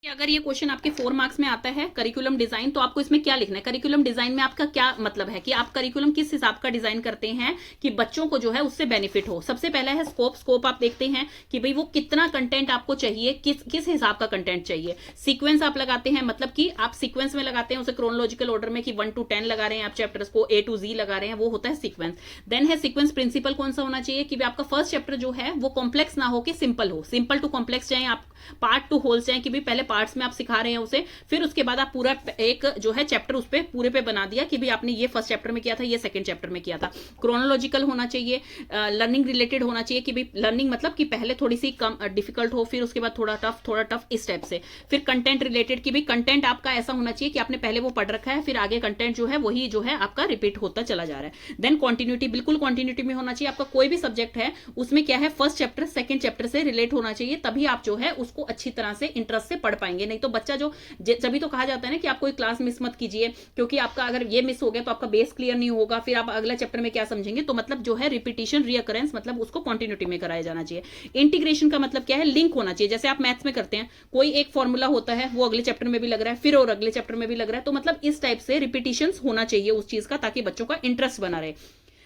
कि अगर ये क्वेश्चन आपके 4 मार्क्स में आता है करिकुलम डिजाइन, तो आपको इसमें क्या लिखना है। करिकुलम डिजाइन में आपका क्या मतलब है कि आप करिकुलम किस हिसाब का डिजाइन करते हैं कि बच्चों को जो है उससे बेनिफिट हो। सबसे पहला है स्कोप। स्कोप आप देखते हैं कि भाई वो कितना कंटेंट आपको चाहिए, किस हिसाब का कंटेंट चाहिए। सीक्वेंस आप लगाते हैं, मतलब कि आप सीक्वेंस में लगाते हैं उसे क्रोनोलॉजिकल ऑर्डर में कि 1 to 10 लगा रहे हैं आप चैप्टर्स को, A to Z लगा रहे हैं, वो होता है सीक्वेंस। देन है सीक्वेंस प्रिंसिपल कौन सा होना चाहिए कि आपका फर्स्ट चैप्टर जो है वो कॉम्प्लेक्स ना हो कि सिंपल हो। सिंपल टू कॉम्प्लेक्स चाहे आप पार्ट टू होल्स चाहे कि भाई पहले पार्ट्स में आप सिखा रहे हैं उसे, फिर उसके बाद आप पूरा एक जो है चैप्टर उस पे पूरे पे बना दिया कि भाई आपने ये फर्स्ट चैप्टर में किया था, ये सेकंड चैप्टर में किया था। क्रोनोलॉजिकल होना चाहिए, लर्निंग रिलेटेड होना चाहिए कि भाई लर्निंग मतलब कि पहले थोड़ी सी कम डिफिकल्ट हो, फिर उसके बाद थोड़ा टफ इस टाइप से। फिर कंटेंट रिलेटेड कि भाई कंटेंट आपका ऐसा होना चाहिए कि आपने पहले वो पढ़ रखा है, फिर आगे कंटेंट जो है वही जो है आपका रिपीट होता चला जा रहा है। देन कॉन्टिन्यूटी, बिल्कुल कॉन्टिन्यूटी में होना चाहिए। आपका कोई भी सब्जेक्ट है उसमें क्या है फर्स्ट चैप्टर सेकंड चैप्टर से रिलेट होना चाहिए, तभी आप जो है उसको अच्छी तरह से इंटरेस्ट से पढ़ पाएंगे। नहीं तो बच्चा जो जभी तो कहा जाता है ना कि आप कोई क्लास मिस मत कीजिए, क्योंकि आपका अगर ये मिस हो गया तो आपका बेस क्लियर नहीं होगा, फिर आप अगला चैप्टर में क्या समझेंगे। तो मतलब जो है रिपीटिशन रीअकरेंस मतलब उसको कंटिन्यूटी में कराया जाना चाहिए। इंटीग्रेशन का मतलब क्या है, लिंक होना चाहिए। जैसे आप मैथ्स में करते हैं, कोई एक फॉर्मूला होता है वो अगले चैप्टर में भी लग रहा है, फिर और अगले चैप्टर में भी लग रहा है, तो मतलब इस टाइप से रिपीटिशन होना चाहिए उस चीज का, ताकि बच्चों का इंटरेस्ट बना रहे।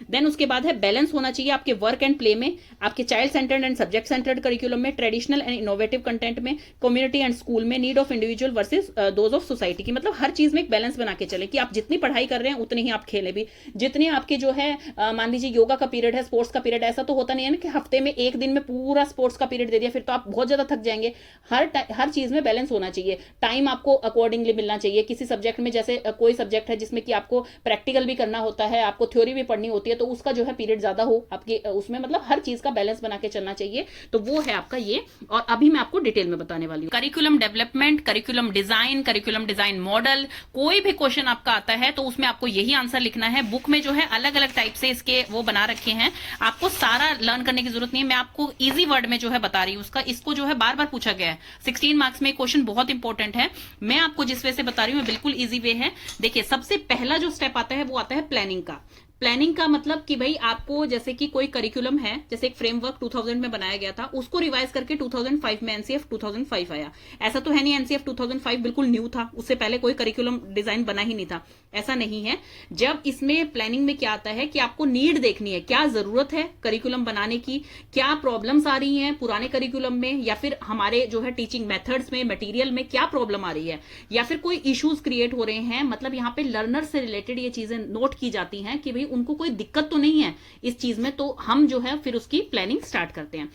देन उसके बाद है बैलेंस होना चाहिए आपके वर्क एंड प्ले में, आपके child centred and subject centred curriculum में, ट्रेडिशनल एंड इनोवेटिव कंटेंट में, कम्युनिटी एंड स्कूल में, need of individual versus those of society की। मतलब हर चीज में एक बैलेंस बना के चले कि आप जितनी पढ़ाई कर रहे हैं उतनी ही आप खेलें भी। जितने आपके जो है मान लीजिए योगा का पीरियड है, स्पोर्ट्स का पीरियड, ऐसा तो होता नहीं है ना कि हफ्ते में एक दिन में पूरा स्पोर्ट्स का पीरियड दे दिया, फिर तो आप बहुत ज्यादा थक जाएंगे। हर चीज में बैलेंस होना चाहिए। टाइम आपको अकॉर्डिंगली मिलना चाहिए। किसी सब्जेक्ट में जैसे कोई सब्जेक्ट है जिसमें कि आपको प्रैक्टिकल भी करना होता है, आपको थ्योरी भी पढ़नी होती है, तो उसका जो है पीरियड ज्यादा हो आपके उसमें, मतलब हर चीज का बैलेंस बना के चलना चाहिए। तो वो है आपका ये, और अभी मैं आपको डिटेल में बताने वाली हूँ। Curriculum development, curriculum design model, कोई भी क्वेश्चन आपका आता है तो उसमें आपको यही आंसर लिखना है। बुक में जो है अलग अलग टाइप से इसके वो बना रखे हैं, आपको सारा लर्न करने की जरूरत नहीं है। मैं आपको इजी वर्ड में जो है बता रही हूँ उसका, इसको जो है बार बार पूछा गया है 16 मार्क्स में, क्वेश्चन बहुत इंपॉर्टेंट है। मैं आपको जिस वे से बता रही हूँ बिल्कुल इजी वे है। देखिए सबसे पहला जो स्टेप आता है वो आता है प्लानिंग का। प्लानिंग का मतलब कि भाई आपको जैसे कि कोई करिकुलम है, जैसे एक फ्रेमवर्क 2000 में बनाया गया था, उसको रिवाइज करके 2005 में एनसीएफ 2005 आया। ऐसा तो है नहीं एनसीएफ 2005 बिल्कुल न्यू था, उससे पहले कोई करिकुलम डिजाइन बना ही नहीं था, ऐसा नहीं है। जब इसमें प्लानिंग में क्या आता है कि आपको नीड देखनी है, क्या जरूरत है करिकुलम बनाने की, क्या प्रॉब्लम्स आ रही हैं पुराने करिकुलम में, या फिर हमारे जो है टीचिंग मेथड्स में, मटेरियल में क्या प्रॉब्लम आ रही है, या फिर कोई इश्यूज क्रिएट हो रहे हैं। मतलब यहाँ पे लर्नर से रिलेटेड ये चीजें नोट की जाती हैं कि भाई उनको कोई दिक्कत तो नहीं है इस चीज में, तो हम जो है फिर उसकी प्लानिंग स्टार्ट करते हैं।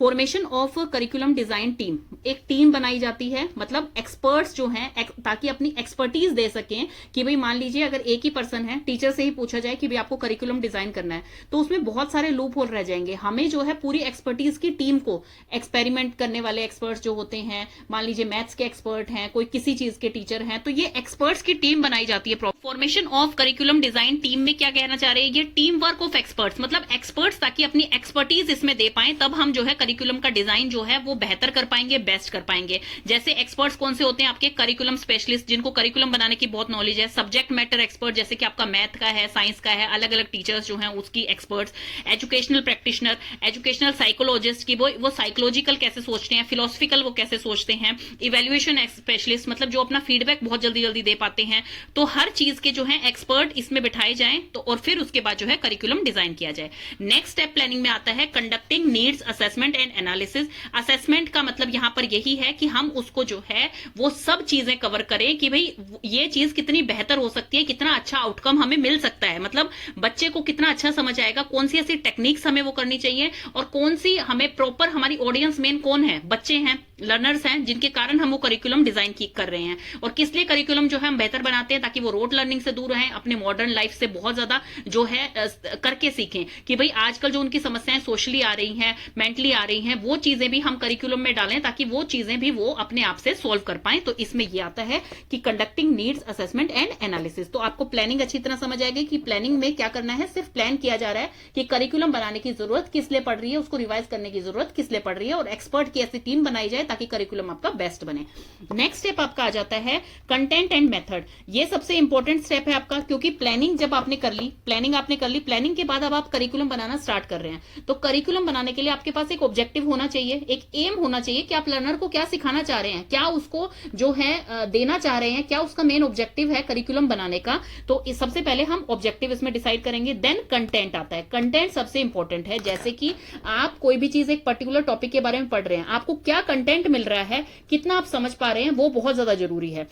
Formation of curriculum design team, एक टीम बनाई जाती है, मतलब एक्सपर्ट्स जो हैं ताकि अपनी एक्सपर्टीज दे सकें कि भाई मान लीजिए अगर एक ही पर्सन है, टीचर से ही पूछा जाए कि भाई आपको करिकुलम डिजाइन करना है, तो उसमें बहुत सारे लूप होल रह जाएंगे। हमें जो है पूरी एक्सपर्टीज की टीम को, एक्सपेरिमेंट करने वाले एक्सपर्ट्स जो होते हैं, मान लीजिए मैथ्स के एक्सपर्ट हैं, कोई किसी चीज के टीचर हैं, तो ये एक्सपर्ट्स की टीम बनाई जाती है। Formation of curriculum design team में क्या कहना चाह रहे हैं, ये टीम वर्क ऑफ एक्सपर्ट्स, मतलब एक्सपर्ट्स ताकि अपनी एक्सपर्टीज इसमें दे पाए, तब हम जो है करिकुलम का डिजाइन जो है वो बेहतर कर पाएंगे, बेस्ट कर पाएंगे। जैसे एक्सपर्ट्स कौन से होते हैं आपके, करिकुलम स्पेशलिस्ट जिनको करिकुलम बनाने की बहुत नॉलेज है, सब्जेक्ट मैटर एक्सपर्ट जैसे कि आपका मैथ का है, साइंस का है, अलग अलग टीचर्स जो हैं उसकी experts, educational practitioner, educational psychologist की वो साइकोलॉजिकल कैसे सोचते हैं, फिलोसफिकल वो कैसे सोचते हैं, इवेल्युएशन स्पेशलिस्ट मतलब जो अपना फीडबैक बहुत जल्दी जल्दी दे पाते हैं। तो हर चीज के जो है एक्सपर्ट इसमें बिठाए जाएं, तो और फिर उसके बाद जो है करिकुलम डिजाइन किया जाए। नेक्स्ट स्टेप प्लानिंग में आता है conducting needs assessment and analysis. Assessment का मतलब यहां पर यही है कि हम उसको जो है वो सब चीजें कवर करें कि भाई ये चीज कितनी बेहतर हो सकती है, कितना अच्छा आउटकम हमें मिल सकता है, मतलब बच्चे को कितना अच्छा समझ आएगा, कौन सी ऐसी टेक्निक्स हमें वो करनी चाहिए, और कौन सी हमें प्रॉपर, हमारी ऑडियंस मेन कौन है, बच्चे हैं, लर्नर्स हैं, जिनके कारण हम वो करिकुलम डिजाइन कर रहे हैं, और किस लिए करिकुलम जो है हम बेहतर बनाते हैं, ताकि वो रोड लर्निंग से दूर रहें, अपने मॉडर्न लाइफ से बहुत ज्यादा जो है करके सीखें कि भाई आजकल जो उनकी समस्याएं सोशली आ रही हैं, मेंटली आ रही हैं, वो चीजें भी हम करिकुलम में डालें ताकि वो चीजें भी वो अपने आप से सॉल्व कर पाएं। तो इसमें ये आता है कि conducting needs assessment and analysis. तो आपको प्लानिंग अच्छी तरह समझ आएगी कि प्लानिंग में क्या करना है। सिर्फ प्लान किया जा रहा है कि करिकुलम बनाने की जरूरत किस लिए पड़ रही है, उसको रिवाइज करने की जरूरत किस लिए पड़ रही है, और एक्सपर्ट की ऐसी टीम बनाई जाए ताकि करिकुलम आपका बेस्ट बने। नेक्स्ट स्टेप आपका आ जाता है कंटेंट एंड मेथड। ये सबसे इंपॉर्टेंट स्टेप है आपका, क्योंकि प्लानिंग जब आपने कर ली, प्लानिंग के बाद अब आप करिकुलम बनाना स्टार्ट कर रहे हैं। तो करिकुलम बनाने के लिए आपके पास एक ऑब्जेक्टिव होना चाहिए, एक एम होना चाहिए कि आप लर्नर को क्या सिखाना चाह रहे हैं, क्या उसको जो है देना चाह रहे हैं, क्या उसका मेन ऑब्जेक्टिव है करिकुलम बनाने का। तो सबसे पहले हम ऑब्जेक्टिव इसमें डिसाइड करेंगे, देन कंटेंट आता है। कंटेंट सबसे इंपॉर्टेंट है, जैसे कि आप कोई भी चीज एक पर्टिकुलर टॉपिक के बारे में पढ़ रहे हैं, आपको क्या कंटेंट मिल रहा है, कितना आप समझ पा रहे हैं, वो बहुत ज्यादा जरूरी है।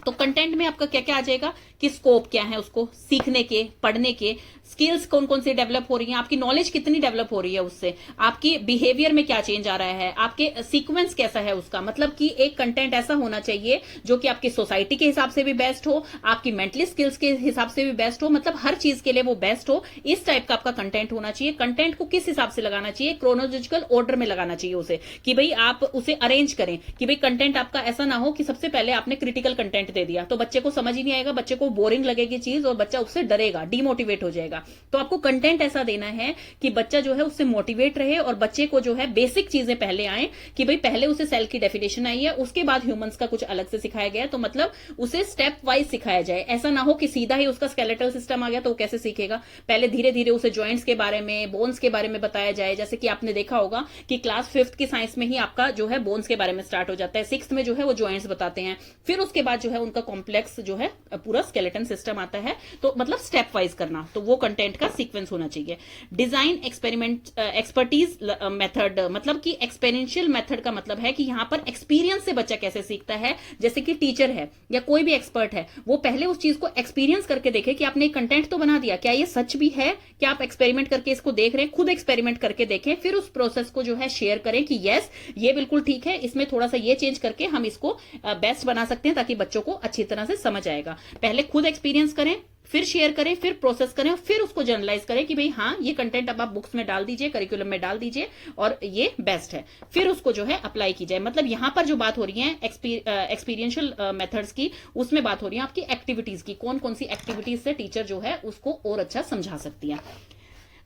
तो कंटेंट में आपका क्या क्या आ जाएगा कि स्कोप क्या है उसको सीखने के, पढ़ने के, स्किल्स कौन कौन सी डेवलप हो रही हैं, आपकी नॉलेज कितनी डेवलप हो रही है उससे, आपकी बिहेवियर में क्या चेंज आ रहा है, आपके सीक्वेंस कैसा है उसका। मतलब कि एक कंटेंट ऐसा होना चाहिए जो कि आपकी सोसाइटी के हिसाब से भी बेस्ट हो, आपकी मेंटली स्किल्स के हिसाब से भी बेस्ट हो, मतलब हर चीज के लिए वो बेस्ट हो। इस टाइप का आपका कंटेंट होना चाहिए। कंटेंट को किस हिसाब से लगाना चाहिए, क्रोनोलॉजिकल ऑर्डर में लगाना चाहिए उसे, कि भाई आप उसे अरेंज करें कि भाई कंटेंट आपका ऐसा ना हो कि सबसे पहले आपने क्रिटिकल कंटेंट दे दिया तो बच्चे को समझ ही नहीं आएगा, बच्चे को बोरिंग लगेगी चीज और बच्चा उससे डरेगा, डिमोटिवेट हो जाएगा। तो आपको कंटेंट ऐसा देना है कि बच्चा जो है उससे मोटिवेट रहे और बच्चे को जो है बेसिक चीजें पहले आए, कि भाई पहले उसे सेल की डेफिनेशन आई है, उसके बाद ह्यूमंस का कुछ अलग से सिखाया गया है। तो मतलब उसे स्टेप वाइज सिखाया जाए, ऐसा ना हो कि सीधा ही उसका स्केलेटल सिस्टम आ गया तो वो कैसे सीखेगा। पहले धीरे धीरे उसे जॉइंट्स के बारे में, बोन्स के बारे में बताया जाए। जैसे कि आपने देखा होगा कि क्लास 5th की साइंस में ही आपका जो है बोन्स के बारे में स्टार्ट हो जाता है, 6th में जो है वो जॉइंट्स बताते हैं, फिर उसके बाद जो है उनका कॉम्प्लेक्स जो है पूरा स्केलेटन सिस्टम आता है। तो मतलब स्टेप वाइज करना, तो वो कंटेंट का सीक्वेंस होना चाहिए। डिजाइन एक्सपर्टीज मेथड, मतलब कि एक्सपेरिएंशियल मेथड का मतलब है कि यहां पर एक्सपीरियंस से बच्चा कैसे सीखता है। जैसे कि टीचर है या कोई भी एक्सपर्ट है, वो पहले उस चीज को एक्सपीरियंस करके देखे कि आपने एक कंटेंट तो बना दिया, क्या ये सच भी है, क्या आप एक्सपेरिमेंट करके इसको देख रहे हैं, खुद एक्सपेरिमेंट करके देखें, फिर उस प्रोसेस को जो है शेयर करें कि यस ये बिल्कुल ठीक है, इसमें थोड़ा सा ये चेंज करके हम इसको बेस्ट बना सकते हैं ताकि बच्चों को अच्छी तरह से समझ आएगा। पहले खुद एक्सपीरियंस करें, फिर शेयर करें, फिर प्रोसेस करें और फिर उसको जनरलाइज करें कि भाई हाँ ये कंटेंट अब आप बुक्स में डाल दीजिए, करिकुलम में डाल दीजिए और ये बेस्ट है, फिर उसको जो है अप्लाई की जाए। मतलब यहां पर जो बात हो रही है एक्सपीरियंशियल मेथड्स की, उसमें बात हो रही है आपकी एक्टिविटीज की, कौन कौन सी एक्टिविटीज से टीचर जो है उसको और अच्छा समझा सकती है।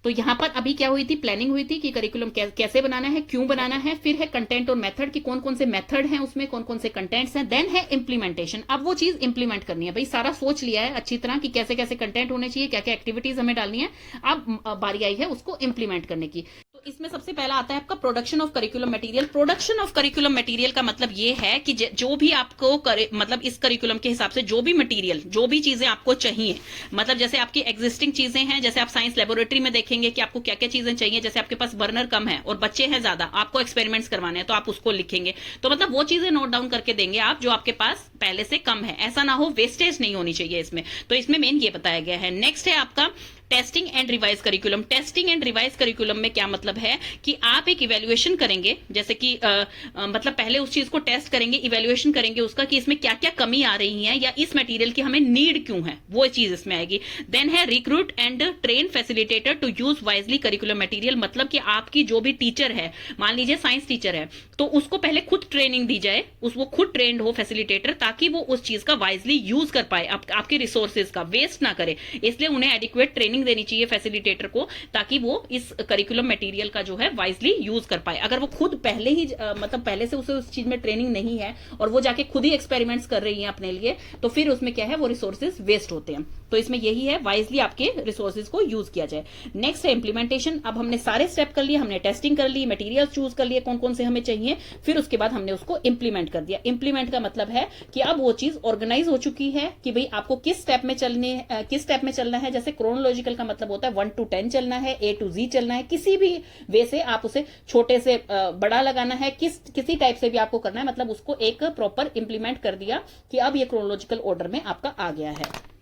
तो यहां पर अभी क्या हुई थी, प्लानिंग हुई थी कि करिकुलम कैसे बनाना है, क्यों बनाना है, फिर है कंटेंट और मेथड की कौन कौन से मेथड हैं उसमें, कौन कौन से कंटेंट्स हैं, देन है इंप्लीमेंटेशन। अब वो चीज इंप्लीमेंट करनी है। भाई सारा सोच लिया है अच्छी तरह कि कैसे कैसे कंटेंट होने चाहिए, क्या क्या एक्टिविटीज हमें डालनी है, अब बारी आई है उसको इंप्लीमेंट करने की। तो इसमें सबसे पहला आता है आपका production of curriculum material. Production of curriculum material का मतलब ये है कि जो भी आपको मतलब इस करिकुलम के हिसाब से जो भी मटेरियल, जो भी चीजें आपको चाहिए, मतलब जैसे आपकी एग्जिस्टिंग चीजें हैं, जैसे आप साइंस लेबोरेटरी में देखेंगे कि आपको क्या क्या चीजें चाहिए, जैसे आपके पास बर्नर कम है और बच्चे हैं ज्यादा, आपको एक्सपेरिमेंट्स करवाने हैं तो आप उसको लिखेंगे। तो मतलब वो चीजें नोट डाउन करके देंगे आप जो आपके पास पहले से कम है, ऐसा ना हो, वेस्टेज नहीं होनी चाहिए इसमें। तो इसमें मेन ये बताया गया है। नेक्स्ट है आपका testing and revise curriculum. Testing and revise curriculum में क्या मतलब है कि आप एक इवैल्यूएशन करेंगे, जैसे कि मतलब पहले उस चीज को टेस्ट करेंगे, इवैल्यूएशन करेंगे उसका कि इसमें क्या क्या कमी आ रही है या इस मटेरियल की हमें नीड क्यों है, वो चीज इसमें आएगी। देन है recruit and train facilitator to use wisely curriculum material. मतलब कि आपकी जो भी टीचर है, मान लीजिए साइंस टीचर है, तो उसको पहले खुद ट्रेनिंग दी जाए, वो खुद ट्रेंड हो फैसिलिटेटर, ताकि वो उस चीज का वाइजली यूज कर पाए, आपके रिसोर्सेज का वेस्ट ना करे। इसलिए उन्हें एडिक्वेट ट्रेनिंग देनी चाहिए फैसिलिटेटर को, ताकि वो इस करिकुलम मटेरियल का जो है वाइजली यूज कर पाए। अगर वो खुद पहले ही मतलब पहले से उसे उस चीज में ट्रेनिंग नहीं है और वो जाके खुद ही एक्सपेरिमेंट्स कर रही है अपने लिए, तो फिर उसमें क्या है, वो रिसोर्सेज वेस्ट होते हैं। तो इसमें यही है, वाइजली आपके रिसोर्सेज को यूज किया जाए। नेक्स्ट है इंप्लीमेंटेशन। अब हमने सारे स्टेप कर लिए, हमने टेस्टिंग कर ली, मटेरियल चूज कर लिए कौन कौन से हमें चाहिए, फिर उसके बाद हमने उसको इंप्लीमेंट कर दिया। इंप्लीमेंट का मतलब है कि अब वो चीज ऑर्गेनाइज हो चुकी है कि भाई आपको किस स्टेप में चलना है। जैसे क्रोनोलॉजिकल का मतलब होता है 1 to 10 चलना है, A to Z चलना है, किसी भी वे से आप उसे छोटे से बड़ा लगाना है, किसी टाइप से भी आपको करना है। मतलब उसको एक प्रॉपर इंप्लीमेंट कर दिया कि अब ये क्रोनोलॉजिकल ऑर्डर में आपका आ गया है।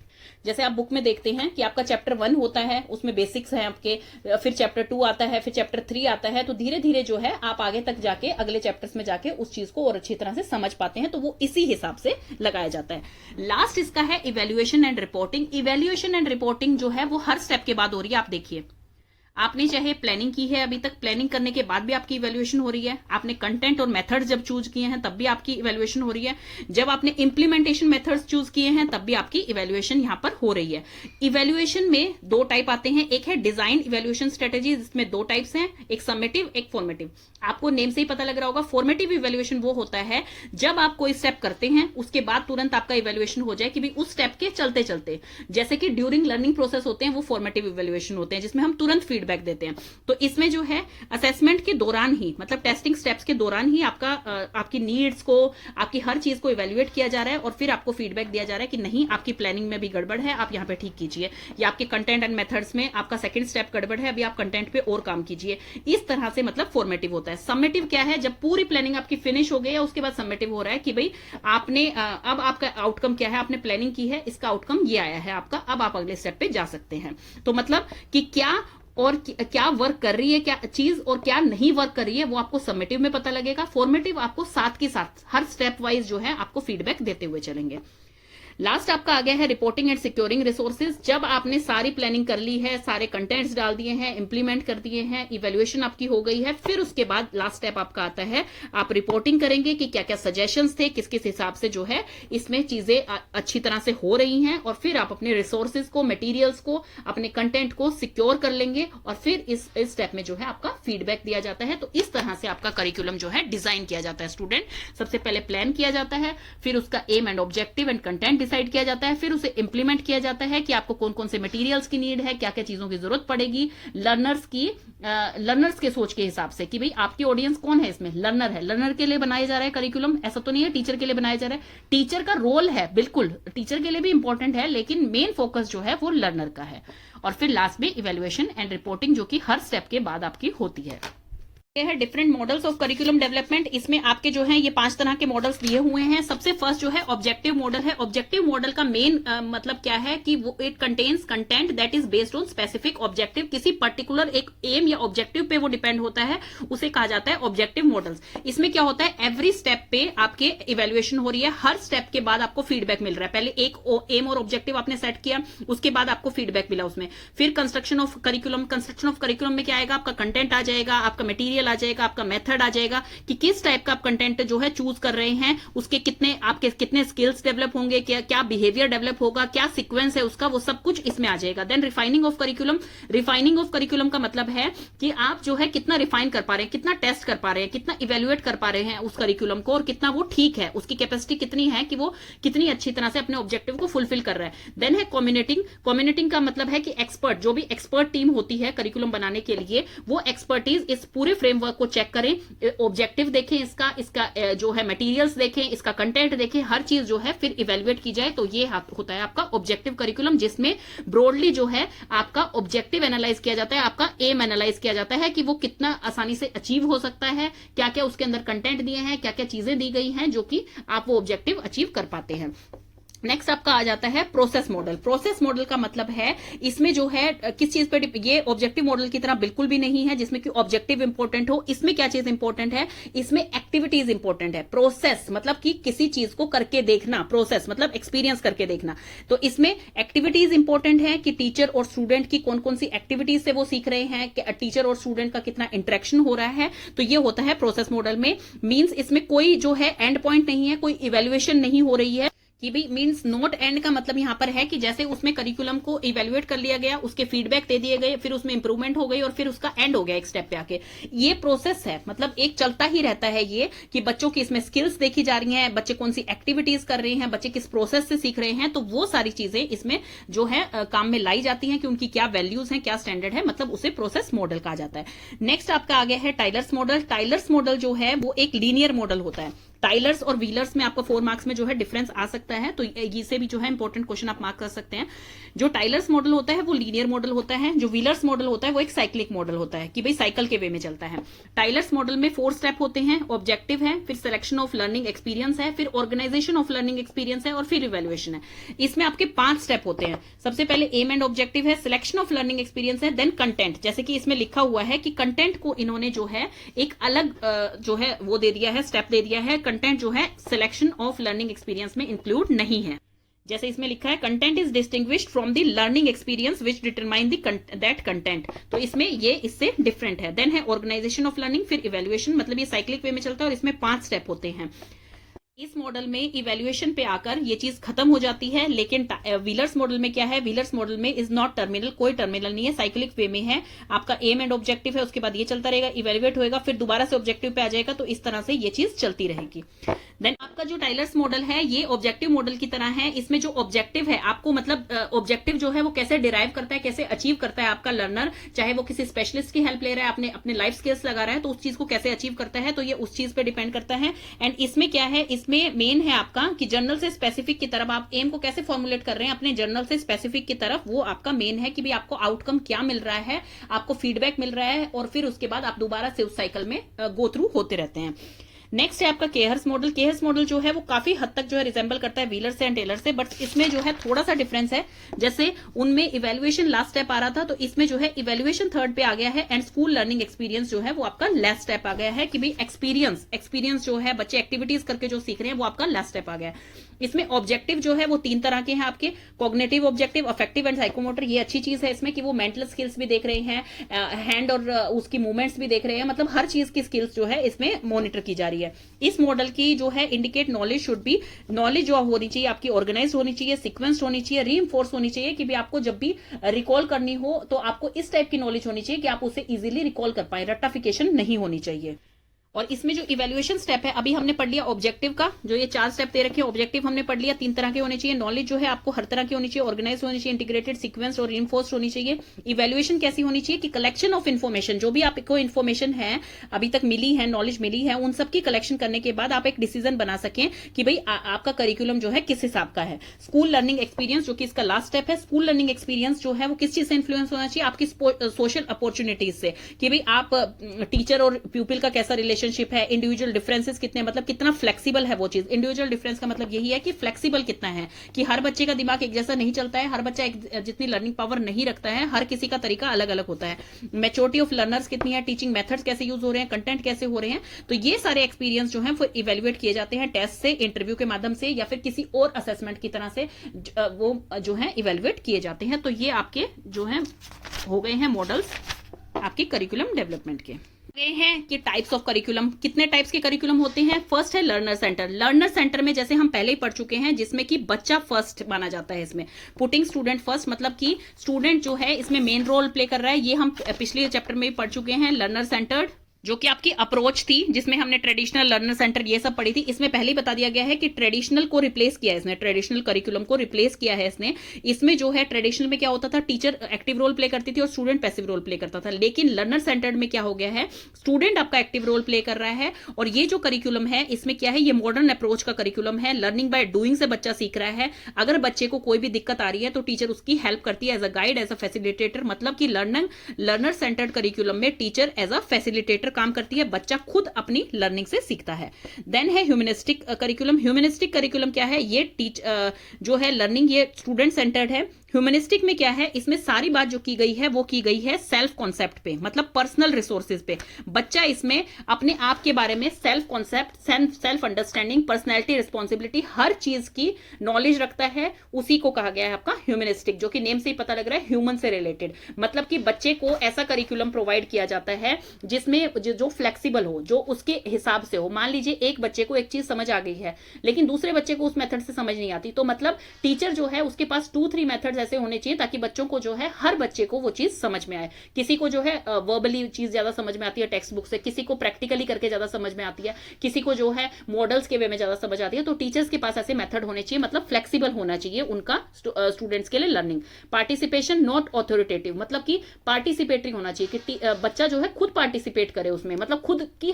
जैसे आप बुक में देखते हैं कि आपका चैप्टर 1 होता है, उसमें बेसिक्स हैं आपके, फिर चैप्टर 2 आता है, फिर चैप्टर 3 आता है। तो धीरे धीरे जो है आप आगे तक जाके अगले चैप्टर्स में जाके उस चीज को और अच्छी तरह से समझ पाते हैं, तो वो इसी हिसाब से लगाया जाता है। लास्ट इसका है evaluation and reporting. Evaluation and reporting जो है वो हर स्टेप के बाद हो रही है। आप देखिए, आपने चाहे प्लानिंग की है, अभी तक प्लानिंग करने के बाद भी आपकी इवैल्यूएशन हो रही है, आपने कंटेंट और मेथड्स जब चूज किए हैं तब भी आपकी इवैल्यूएशन हो रही है, जब आपने इंप्लीमेंटेशन मेथड्स चूज किए हैं तब भी आपकी इवैल्यूएशन यहां पर हो रही है। इवैल्यूएशन में दो टाइप आते हैं, एक है डिजाइन इवैल्यूएशन स्ट्रेटेजी, जिसमें दो टाइप्स हैं, एक समेटिव एक फॉर्मेटिव। आपको नेम से ही पता लग रहा होगा, फॉर्मेटिव इवैल्यूएशन वो होता है जब आप कोई स्टेप करते हैं उसके बाद तुरंत आपका इवैल्यूएशन हो जाए कि भी उस स्टेप के चलते चलते, जैसे कि ड्यूरिंग लर्निंग प्रोसेस होते हैं, वो फॉर्मेटिव इवैल्यूएशन होते हैं जिसमें हम तुरंत फीडबैक देते हैं। तो इसमें जो है असेसमेंट के दौरान ही, मतलब टेस्टिंग स्टेप्स के दौरान ही आपकी नीड्स को, आपकी हर चीज को इवैल्यूएट किया जा रहा है और फिर आपको फीडबैक दिया जा रहा है कि नहीं, आपकी प्लानिंग में भी गड़बड़ है, आप यहां पे ठीक कीजिए, या आपके कंटेंट एंड मेथड्स में आपका सेकंड स्टेप गड़बड़ है, अभी आप कंटेंट पे और काम कीजिए। इस तरह से मतलब फॉर्मेटिव होता है। समेटिव क्या है, जब पूरी प्लानिंग आपकी फिनिश हो गई है उसके बाद समेटिव हो रहा है कि भाई आपने अब आपका आउटकम क्या है, आपने प्लानिंग की है, इसका आउटकम ये आया है आपका, अब आप अगले स्टेप पे जा सकते हैं। तो मतलब कि क्या और क्या वर्क कर रही है, क्या चीज और क्या नहीं वर्क कर रही है, वो आपको समेटिव में पता लगेगा। फॉर्मेटिव आपको साथ के साथ हर स्टेप वाइज जो है आपको फीडबैक देते हुए चलेंगे। लास्ट आपका आ गया है रिपोर्टिंग एंड सिक्योरिंग रिसोर्सेज। जब आपने सारी प्लानिंग कर ली है, सारे कंटेंट्स डाल दिए हैं, इंप्लीमेंट कर दिए हैं, इवैल्यूएशन आपकी हो गई है, फिर उसके बाद लास्ट स्टेप आपका आता है, आप रिपोर्टिंग करेंगे कि क्या क्या सजेशंस थे, किस किस हिसाब से जो है इसमें चीजें अच्छी तरह से हो रही हैं, और फिर आप अपने रिसोर्सेज को, मटेरियल्स को, अपने कंटेंट को सिक्योर कर लेंगे और फिर इस स्टेप में जो है आपका फीडबैक दिया जाता है। तो इस तरह से आपका करिकुलम जो है डिजाइन किया जाता है स्टूडेंट। सबसे पहले प्लान किया जाता है, फिर उसका aim and objective and content decide किया जाता है, फिर उसे इंप्लीमेंट किया जाता है कि आपको कौन कौन से मटेरियल्स की नीड है, क्या क्या चीजों की जरूरत पड़ेगी, लर्नर्स के सोच के हिसाब से कि भाई आपकी ऑडियंस कौन है, इसमें लर्नर है, लर्नर के लिए बनाया जा रहा है करिकुलम, ऐसा तो नहीं है टीचर के लिए बनाया जा रहा है। टीचर का रोल है, बिल्कुल टीचर के लिए भी इंपॉर्टेंट है, लेकिन मेन फोकस जो है वो लर्नर का है। और फिर लास्ट में इवैल्यूएशन एंड रिपोर्टिंग, जो कि हर स्टेप के बाद आपकी होती है। ये है different models of curriculum development. इसमें आपके जो है ये 5 तरह के मॉडल्स दिए हुए हैं। सबसे फर्स्ट जो है ऑब्जेक्टिव मॉडल है। ऑब्जेक्टिव मॉडल का मेन मतलब क्या है कि वो it contains content that is based on specific objective. किसी पर्टिकुलर एक एम या ऑब्जेक्टिव पे वो डिपेंड होता है, उसे कहा जाता है ऑब्जेक्टिव मॉडल्स। इसमें क्या होता है, एवरी स्टेप पे आपके इवेल्युएशन हो रही है, हर स्टेप के बाद आपको फीडबैक मिल रहा है। पहले एक एम और ऑब्जेक्टिव आपने सेट किया, उसके बाद आपको फीडबैक मिला उसमें। फिर कंस्ट्रक्शन ऑफ करिकुलम में क्या आएगा, आपका कंटेंट आ जाएगा, आपका मटीरियल आ जाएगा, आपका मेथड आ जाएगा कि किस टाइप का आप कंटेंट जो है चूज कर रहे हैं, उसके कितने स्किल्स डेवलप होंगे, क्या बिहेवियर डेवलप होगा, क्या सीक्वेंस है उसका, वो सब कुछ इसमें आ जाएगा। देन रिफाइनिंग ऑफ करिकुलम का मतलब है कि आप जो है कितना रिफाइन कर पा रहे हैं, कितना टेस्ट कर पा रहे हैं, कितना इवेल्युएट कर पा रहे हैं उस करिकुलम को, और कितना वो ठीक है, उसकी कैपेसिटी कितनी है कि वो कितनी अच्छी तरह से अपने ऑब्जेक्टिव को फुलफिल कर रहा है। देन है कम्युनिटिंग का मतलब है कि एक्सपर्ट, जो भी एक्सपर्ट टीम होती है करिकुलम बनाने के लिए, वो एक्सपर्टीज इस पूरे फ्रेमवर्क को चेक करें, ऑब्जेक्टिव देखें, इसका जो है मटेरियल्स देखें, इसका कंटेंट देखें, हर चीज जो है फिर इवेल्युएट की जाए। तो ये होता है आपका ऑब्जेक्टिव करिकुलम, जिसमें ब्रॉडली जो है आपका ऑब्जेक्टिव एनालाइज किया जाता है, आपका एम एनालाइज किया जाता है कि वो कितना आसानी से अचीव हो सकता है, क्या क्या उसके अंदर कंटेंट दिए हैं, क्या क्या चीजें दी गई हैं जो कि आप वो ऑब्जेक्टिव अचीव कर पाते हैं। नेक्स्ट आपका आ जाता है प्रोसेस मॉडल। प्रोसेस मॉडल का मतलब है इसमें जो है किस चीज पे, ये ऑब्जेक्टिव मॉडल की तरह बिल्कुल भी नहीं है जिसमें कि ऑब्जेक्टिव इंपॉर्टेंट हो। इसमें क्या चीज इंपॉर्टेंट है, इसमें एक्टिविटीज इंपॉर्टेंट है। प्रोसेस मतलब कि किसी चीज को करके देखना, प्रोसेस मतलब एक्सपीरियंस करके देखना। तो इसमें एक्टिविटीज इंपॉर्टेंट है कि टीचर और स्टूडेंट की कौन कौन सी एक्टिविटीज से वो सीख रहे हैं, टीचर और स्टूडेंट का कितना इंटरेक्शन हो रहा है। तो ये होता है प्रोसेस मॉडल में। मीन्स इसमें कोई जो है एंड पॉइंट नहीं है, कोई इवेल्युएशन नहीं हो रही है कि भी मींस नोट एंड का मतलब यहां पर है कि जैसे उसमें करिकुलम को इवेल्युएट कर लिया गया, उसके फीडबैक दे दिए गए, फिर उसमें इंप्रूवमेंट हो गई और फिर उसका एंड हो गया एक स्टेप पे आके। ये प्रोसेस है, मतलब एक चलता ही रहता है ये कि बच्चों की इसमें स्किल्स देखी जा रही हैं, बच्चे कौन सी एक्टिविटीज कर रहे हैं, बच्चे किस प्रोसेस से सीख रहे हैं। तो वो सारी चीजें इसमें जो है काम में लाई जाती हैं कि उनकी क्या वैल्यूज हैं, क्या स्टैंडर्ड है, मतलब उसे प्रोसेस मॉडल कहा जाता है। नेक्स्ट आपका आ गया है टाइलर्स मॉडल। टाइलर्स मॉडल जो है वो एक लीनियर मॉडल होता है। टाइलर्स और व्हीलर्स में आपका 4 मार्क्स में जो है डिफरेंस आ सकता है, तो इसे भी जो है इंपॉर्टेंट क्वेश्चन आप मार्क कर सकते हैं। जो टाइलर्स मॉडल होता है वो लीनियर मॉडल होता है, जो व्हीलर्स मॉडल होता है वो एक साइक्लिक मॉडल होता है कि भाई साइकिल के वे में चलता है। टाइलर्स मॉडल में 4 स्टेप होते हैं, ऑब्जेक्टिव है, फिर सिलेक्शन ऑफ लर्निंग एक्सपीरियंस है, फिर ऑर्गेनाइजेशन ऑफ लर्निंग एक्सपीरियंस है और फिर इवेल्युएशन है। इसमें आपके 5 स्टेप होते हैं। सबसे पहले एम एंड ऑब्जेक्टिव है, सिलेक्शन ऑफ लर्निंग एक्सपीरियंस है, देन कंटेंट। जैसे कि इसमें लिखा हुआ है कि कंटेंट को इन्होंने जो है एक अलग जो है वो दे दिया है, स्टेप दे दिया है। कंटेंट जो है सिलेक्शन ऑफ लर्निंग एक्सपीरियंस में इंक्लूड नहीं है। जैसे इसमें लिखा है content is distinguished from the learning experience which determine that content, तो इसमें ये इससे डिफरेंट है। देन है ऑर्गेनाइजेशन ऑफ लर्निंग, फिर इवेल्युएशन, मतलब ये साइक्लिक वे में चलता है और इसमें 5 स्टेप होते हैं। इस मॉडल में इवैल्यूएशन पे आकर ये चीज खत्म हो जाती है, लेकिन व्हीलर्स मॉडल में क्या है, व्हीलर्स मॉडल में इज नॉट टर्मिनल, कोई टर्मिनल नहीं है, साइक्लिक वे में है। आपका एम एंड ऑब्जेक्टिव है, उसके बाद ये चलता रहेगा, इवेल्युएट होएगा, फिर दोबारा से ऑब्जेक्टिव पे आ जाएगा, तो इस तरह से ये चीज चलती रहेगी। देन आपका जो टाइलर्स मॉडल है ये ऑब्जेक्टिव मॉडल की तरह है। इसमें जो ऑब्जेक्टिव है आपको, मतलब ऑब्जेक्टिव जो है वो कैसे डिराइव करता है, कैसे अचीव करता है आपका लर्नर, चाहे वो किसी स्पेशलिस्ट की हेल्प ले रहा है, अपने लाइफ स्किल्स लगा रहा है, तो उस चीज को कैसे अचीव करता है, तो ये उस चीज पे डिपेंड करता है। एंड इसमें क्या है, इसमें मेन है आपका कि जर्नल से स्पेसिफिक की तरफ आप एम को कैसे फॉर्मुलेट कर रहे हैं अपने जर्नल से स्पेसिफिक की तरफ, वो आपका मेन है कि भाई आपको आउटकम क्या मिल रहा है, आपको फीडबैक मिल रहा है, और फिर उसके बाद आप दोबारा से उस साइकिल में गो थ्रू होते रहते हैं। नेक्स्ट है आपका केहर्स मॉडल। केहर्स मॉडल जो है वो काफी हद तक जो है रिजेंबल करता है व्हीलर से एंड टेलर से, बट इसमें जो है थोड़ा सा डिफरेंस है। जैसे उनमें इवेल्युएशन लास्ट स्टेप आ रहा था, तो इसमें जो है इवेल्युएशन थर्ड पे आ गया है एंड स्कूल लर्निंग एक्सपीरियंस जो है वो आपका लास्ट स्टेप आ गया है कि भाई एक्सपीरियंस जो है बच्चे एक्टिविटीज करके जो सीख रहे हैं वो आपका लास्ट स्टेप आ गया है। इसमें ऑब्जेक्टिव जो है वो 3 तरह के हैं आपके, cognitive objective, affective and psychomotor. ये अच्छी चीज है इसमें कि वो मेंटल स्किल्स भी देख रहे हैं, हैंड और उसकी मूवमेंट्स भी देख रहे हैं, मतलब हर चीज की स्किल्स जो है इसमें मॉनिटर की जा रही है। इस मॉडल की जो है indicate knowledge should be, knowledge जो होनी चाहिए आपकी ऑर्गेनाइज होनी चाहिए, सिक्वेंस्ड होनी चाहिए, रीइंफोर्स होनी चाहिए कि भी आपको जब भी रिकॉल करनी हो तो आपको इस टाइप की नॉलेज होनी चाहिए कि आप उसे इजीली रिकॉल कर पाए, रट्टाफिकेशन नहीं होनी चाहिए। और इसमें जो इवेल्युएशन स्टेप है, अभी हमने पढ़ लिया ऑब्जेक्टिव का, जो ये 4 स्टेप दे रखे हैं, ऑब्जेक्टिव हमने पढ़ लिया, 3 तरह के होने चाहिए। नॉलेज जो है आपको हर तरह की होनी चाहिए, ऑर्गेनाइज होनी चाहिए, इंटीग्रेटेड, सीक्वेंस और रीइंफोर्स्ड होनी चाहिए। इवेल्युएशन कैसी होनी चाहिए कि कलेक्शन ऑफ इन्फॉर्मेशन, जो भी आपको इन्फॉर्मेशन है अभी तक मिली है, नॉलेज मिली है, उन सबकी कलेक्शन करने के बाद आप एक डिसीजन बना सकें कि भाई आपका करिकुलम जो है किस हिसाब का है। स्कूल लर्निंग एक्सपीरियंस जो कि इसका लास्ट स्टेप है, स्कूल लर्निंग एक्सपीरियंस जो है वो किस चीज से इन्फ्लुएंस होना चाहिए, आपकी सोशल अपॉर्चुनिटीज से, कि भाई आप टीचर और प्यूपिल का कैसा रिलेशनशिप है, इंडिविजुअल डिफरेंसेस कितने, मतलब कितना फ्लेक्सिबल है वो चीज। इंडिविजुअल डिफरेंस का मतलब यही है कि फ्लेक्सिबल कितना है, कि हर बच्चे का दिमाग एक जैसा नहीं चलता है, हर बच्चा एक जितनी लर्निंग पावर नहीं रखता है, हर किसी का तरीका अलग अलग होता है। मैच्योरिटी ऑफ लर्नर्स कितनी है, टीचिंग मेथड्स कैसे यूज हो रहे हैं, कंटेंट कैसे हो रहे हैं, तो ये सारे एक्सपीरियंस जो है वो इवेल्युएट किए जाते हैं टेस्ट से, इंटरव्यू के माध्यम से, या फिर किसी और असेसमेंट की तरह से वो जो है इवेल्युएट किए जाते हैं। तो ये आपके जो है हो गए हैं मॉडल्स आपके करिकुलम डेवलपमेंट के। गए हैं कि टाइप्स ऑफ करिकुलम, कितने टाइप्स के करिकुलम होते हैं। फर्स्ट है लर्नर सेंटर। लर्नर सेंटर में जैसे हम पहले ही पढ़ चुके हैं, जिसमें कि बच्चा फर्स्ट माना जाता है, इसमें पुटिंग स्टूडेंट फर्स्ट, मतलब कि स्टूडेंट जो है इसमें मेन रोल प्ले कर रहा है। ये हम पिछले चैप्टर में भी पढ़ चुके हैं, लर्नर सेंटर्ड, जो कि आपकी अप्रोच थी, जिसमें हमने ट्रेडिशनल लर्नर सेंटर ये सब पढ़ी थी। इसमें पहले ही बता दिया गया है कि ट्रेडिशनल को रिप्लेस किया है इसने, ट्रेडिशनल करिकुलम को रिप्लेस किया है इसने। इसमें जो है ट्रेडिशनल में क्या होता था, टीचर एक्टिव रोल प्ले करती थी और स्टूडेंट पैसिव रोल प्ले करता था, लेकिन लर्नर सेंटर्ड में क्या हो गया है, स्टूडेंट आपका एक्टिव रोल प्ले कर रहा है। और ये जो करिकुलम है इसमें क्या है, ये मॉडर्न अप्रोच का करिकुलम है, लर्निंग बाय डूइंग से बच्चा सीख रहा है। अगर बच्चे को कोई भी दिक्कत आ रही है तो टीचर उसकी हेल्प करती है as a guide, as a facilitator, मतलब कि लर्नर सेंटर्ड करिकुलम में टीचर एज अ फैसिलिटेटर काम करती है, बच्चा खुद अपनी लर्निंग से सीखता है। देन है ह्यूमनिस्टिक करिकुलम। ह्यूमनिस्टिक करिकुलम क्या है, ये जो है लर्निंग ये स्टूडेंट सेंटर्ड है। ह्यूमनिस्टिक में क्या है, इसमें सारी बात जो की गई है वो की गई है सेल्फ कॉन्सेप्ट पे, मतलब पर्सनल रिसोर्सेज पे। बच्चा इसमें अपने आप के बारे में self concept, self understanding, personality, responsibility, हर चीज की नॉलेज रखता है। उसी को कहा गया है आपका ह्यूमनिस्टिक, जो कि नेम से ही पता लग रहा है ह्यूमन से रिलेटेड। मतलब कि बच्चे को ऐसा करिकुलम प्रोवाइड किया जाता है जिसमें जो फ्लेक्सिबल हो, जो उसके हिसाब से हो। मान लीजिए एक बच्चे को एक चीज समझ आ गई है, लेकिन दूसरे बच्चे को उस मेथड से समझ नहीं आती, तो मतलब टीचर जो है उसके पास 2-3 मेथड्स ऐसे होने चाहिए ताकि बच्चों को जो है, हर बच्चे को वो चीज समझ में आए। किसी को जो है वर्बली चीज ज्यादा समझ में आती है टेक्स्ट बुक से, किसी को प्रैक्टिकली करके ज्यादा समझ में आती है, किसी को जो है मॉडल्स के वे में ज्यादा समझ आती है। तो टीचर्स के पास ऐसे मेथड होने चाहिए, मतलब फ्लेक्सिबल होना चाहिए उनका स्टूडेंट्स के लिए लर्निंग। पार्टिसिपेशन नॉट ऑथोरिटेटिव, मतलब कि पार्टिसिपेटरी होना चाहिए, कि बच्चा जो है खुद पार्टिसिपेट करे उसमें, मतलब खुद की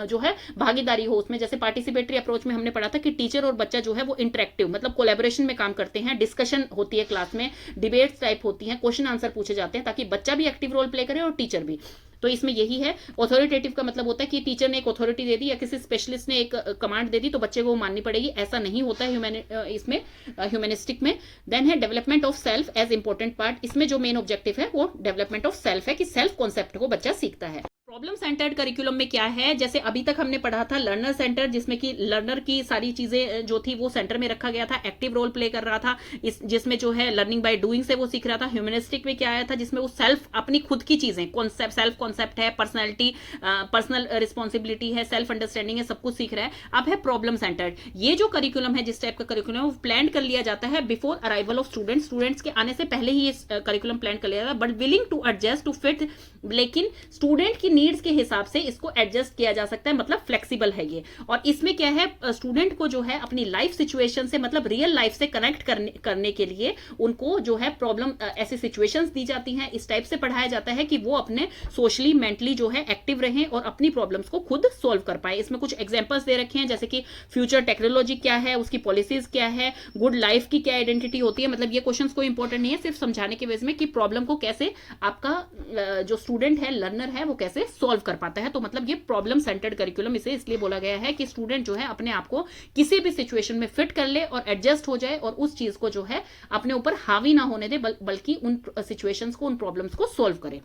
जो है भागीदारी हो उसमें। जैसे पार्टिसिपेटरी अप्रोच में हमने पढ़ा था कि टीचर और बच्चा जो है वो इंटरेक्टिव, मतलब कोलैबोरेशन में काम करते हैं, डिस्कशन होती है क्लास में, डिबेट्स टाइप होती हैं, क्वेश्चन आंसर पूछे जाते हैं, ताकि बच्चा भी एक्टिव रोल प्ले करे और टीचर भी। तो इसमें यही है। ऑथोरिटेटिव का मतलब होता है कि टीचर ने एक अथॉरिटी दे दी या किसी स्पेशलिस्ट ने एक कमांड दे दी तो बच्चे को वो माननी पड़ेगी, ऐसा नहीं होता है इसमें ह्यूमनिस्टिक में। देन है development of self as important part. इसमें जो मेन ऑब्जेक्टिव है वो डेवलपमेंट ऑफ सेल्फ है, कि सेल्फ कॉन्सेप्ट को बच्चा सीखता है। प्रॉब्लम सेंटर्ड करिकुलम में क्या है, जैसे अभी तक हमने पढ़ा था लर्नर सेंटर, जिसमें कि लर्नर की सारी चीजें जो थी वो सेंटर में रखा गया था, एक्टिव रोल प्ले कर रहा था, इस जिसमें जो है लर्निंग बाय डूइंग से वो सीख रहा था। ह्यूमनिस्टिक में क्या आया था, जिसमें वो सेल्फ अपनी खुद की चीजें, कॉन्सेप्ट, सेल्फ कॉन्सेप्ट है, पर्सनैलिटी, पर्सनल रिस्पॉन्सिबिलिटी है, सेल्फ अंडरस्टैंडिंग है, सब कुछ सीख रहा है। अब है प्रॉब्लम सेंटर्ड। ये जो करिकुलम है, जिस टाइप का करिकुलम है, वो प्लान कर लिया जाता है before arrival of students, students के आने से पहले ही ये करिकुलम प्लान कर लिया जाता है, but willing to adjust to fit, लेकिन स्टूडेंट की नीड्स के हिसाब से इसको एडजस्ट किया जा सकता है, मतलब फ्लेक्सिबल है ये। और इसमें क्या है, स्टूडेंट को जो है अपनी लाइफ सिचुएशन से, मतलब रियल लाइफ से कनेक्ट करने के लिए उनको जो है प्रॉब्लम, ऐसी सिचुएशंस दी जाती हैं, इस टाइप से पढ़ाया जाता है कि वो अपने सोशली मेंटली जो है एक्टिव रहें और अपनी प्रॉब्लम्स को खुद सोल्व कर पाए। इसमें कुछ एग्जांपल्स दे रखे हैं, जैसे कि फ्यूचर टेक्नोलॉजी क्या है, उसकी पॉलिसीज क्या है, गुड लाइफ की क्या आइडेंटिटी होती है। मतलब ये क्वेश्चंस कोई इंपॉर्टेंट नहीं है, सिर्फ समझाने के वजह में कि प्रॉब्लम को कैसे आपका जो स्टूडेंट है, लर्नर है, वो कैसे सॉल्व कर पाता है। तो मतलब ये प्रॉब्लम सेंटर्ड करिकुलम इसे इसलिए बोला गया है कि स्टूडेंट जो है अपने आप को किसी भी सिचुएशन में फिट कर ले और एडजस्ट हो जाए और उस चीज को जो है अपने ऊपर हावी ना होने दे, बल्कि उन सिचुएशंस को, उन प्रॉब्लम्स को सॉल्व करे।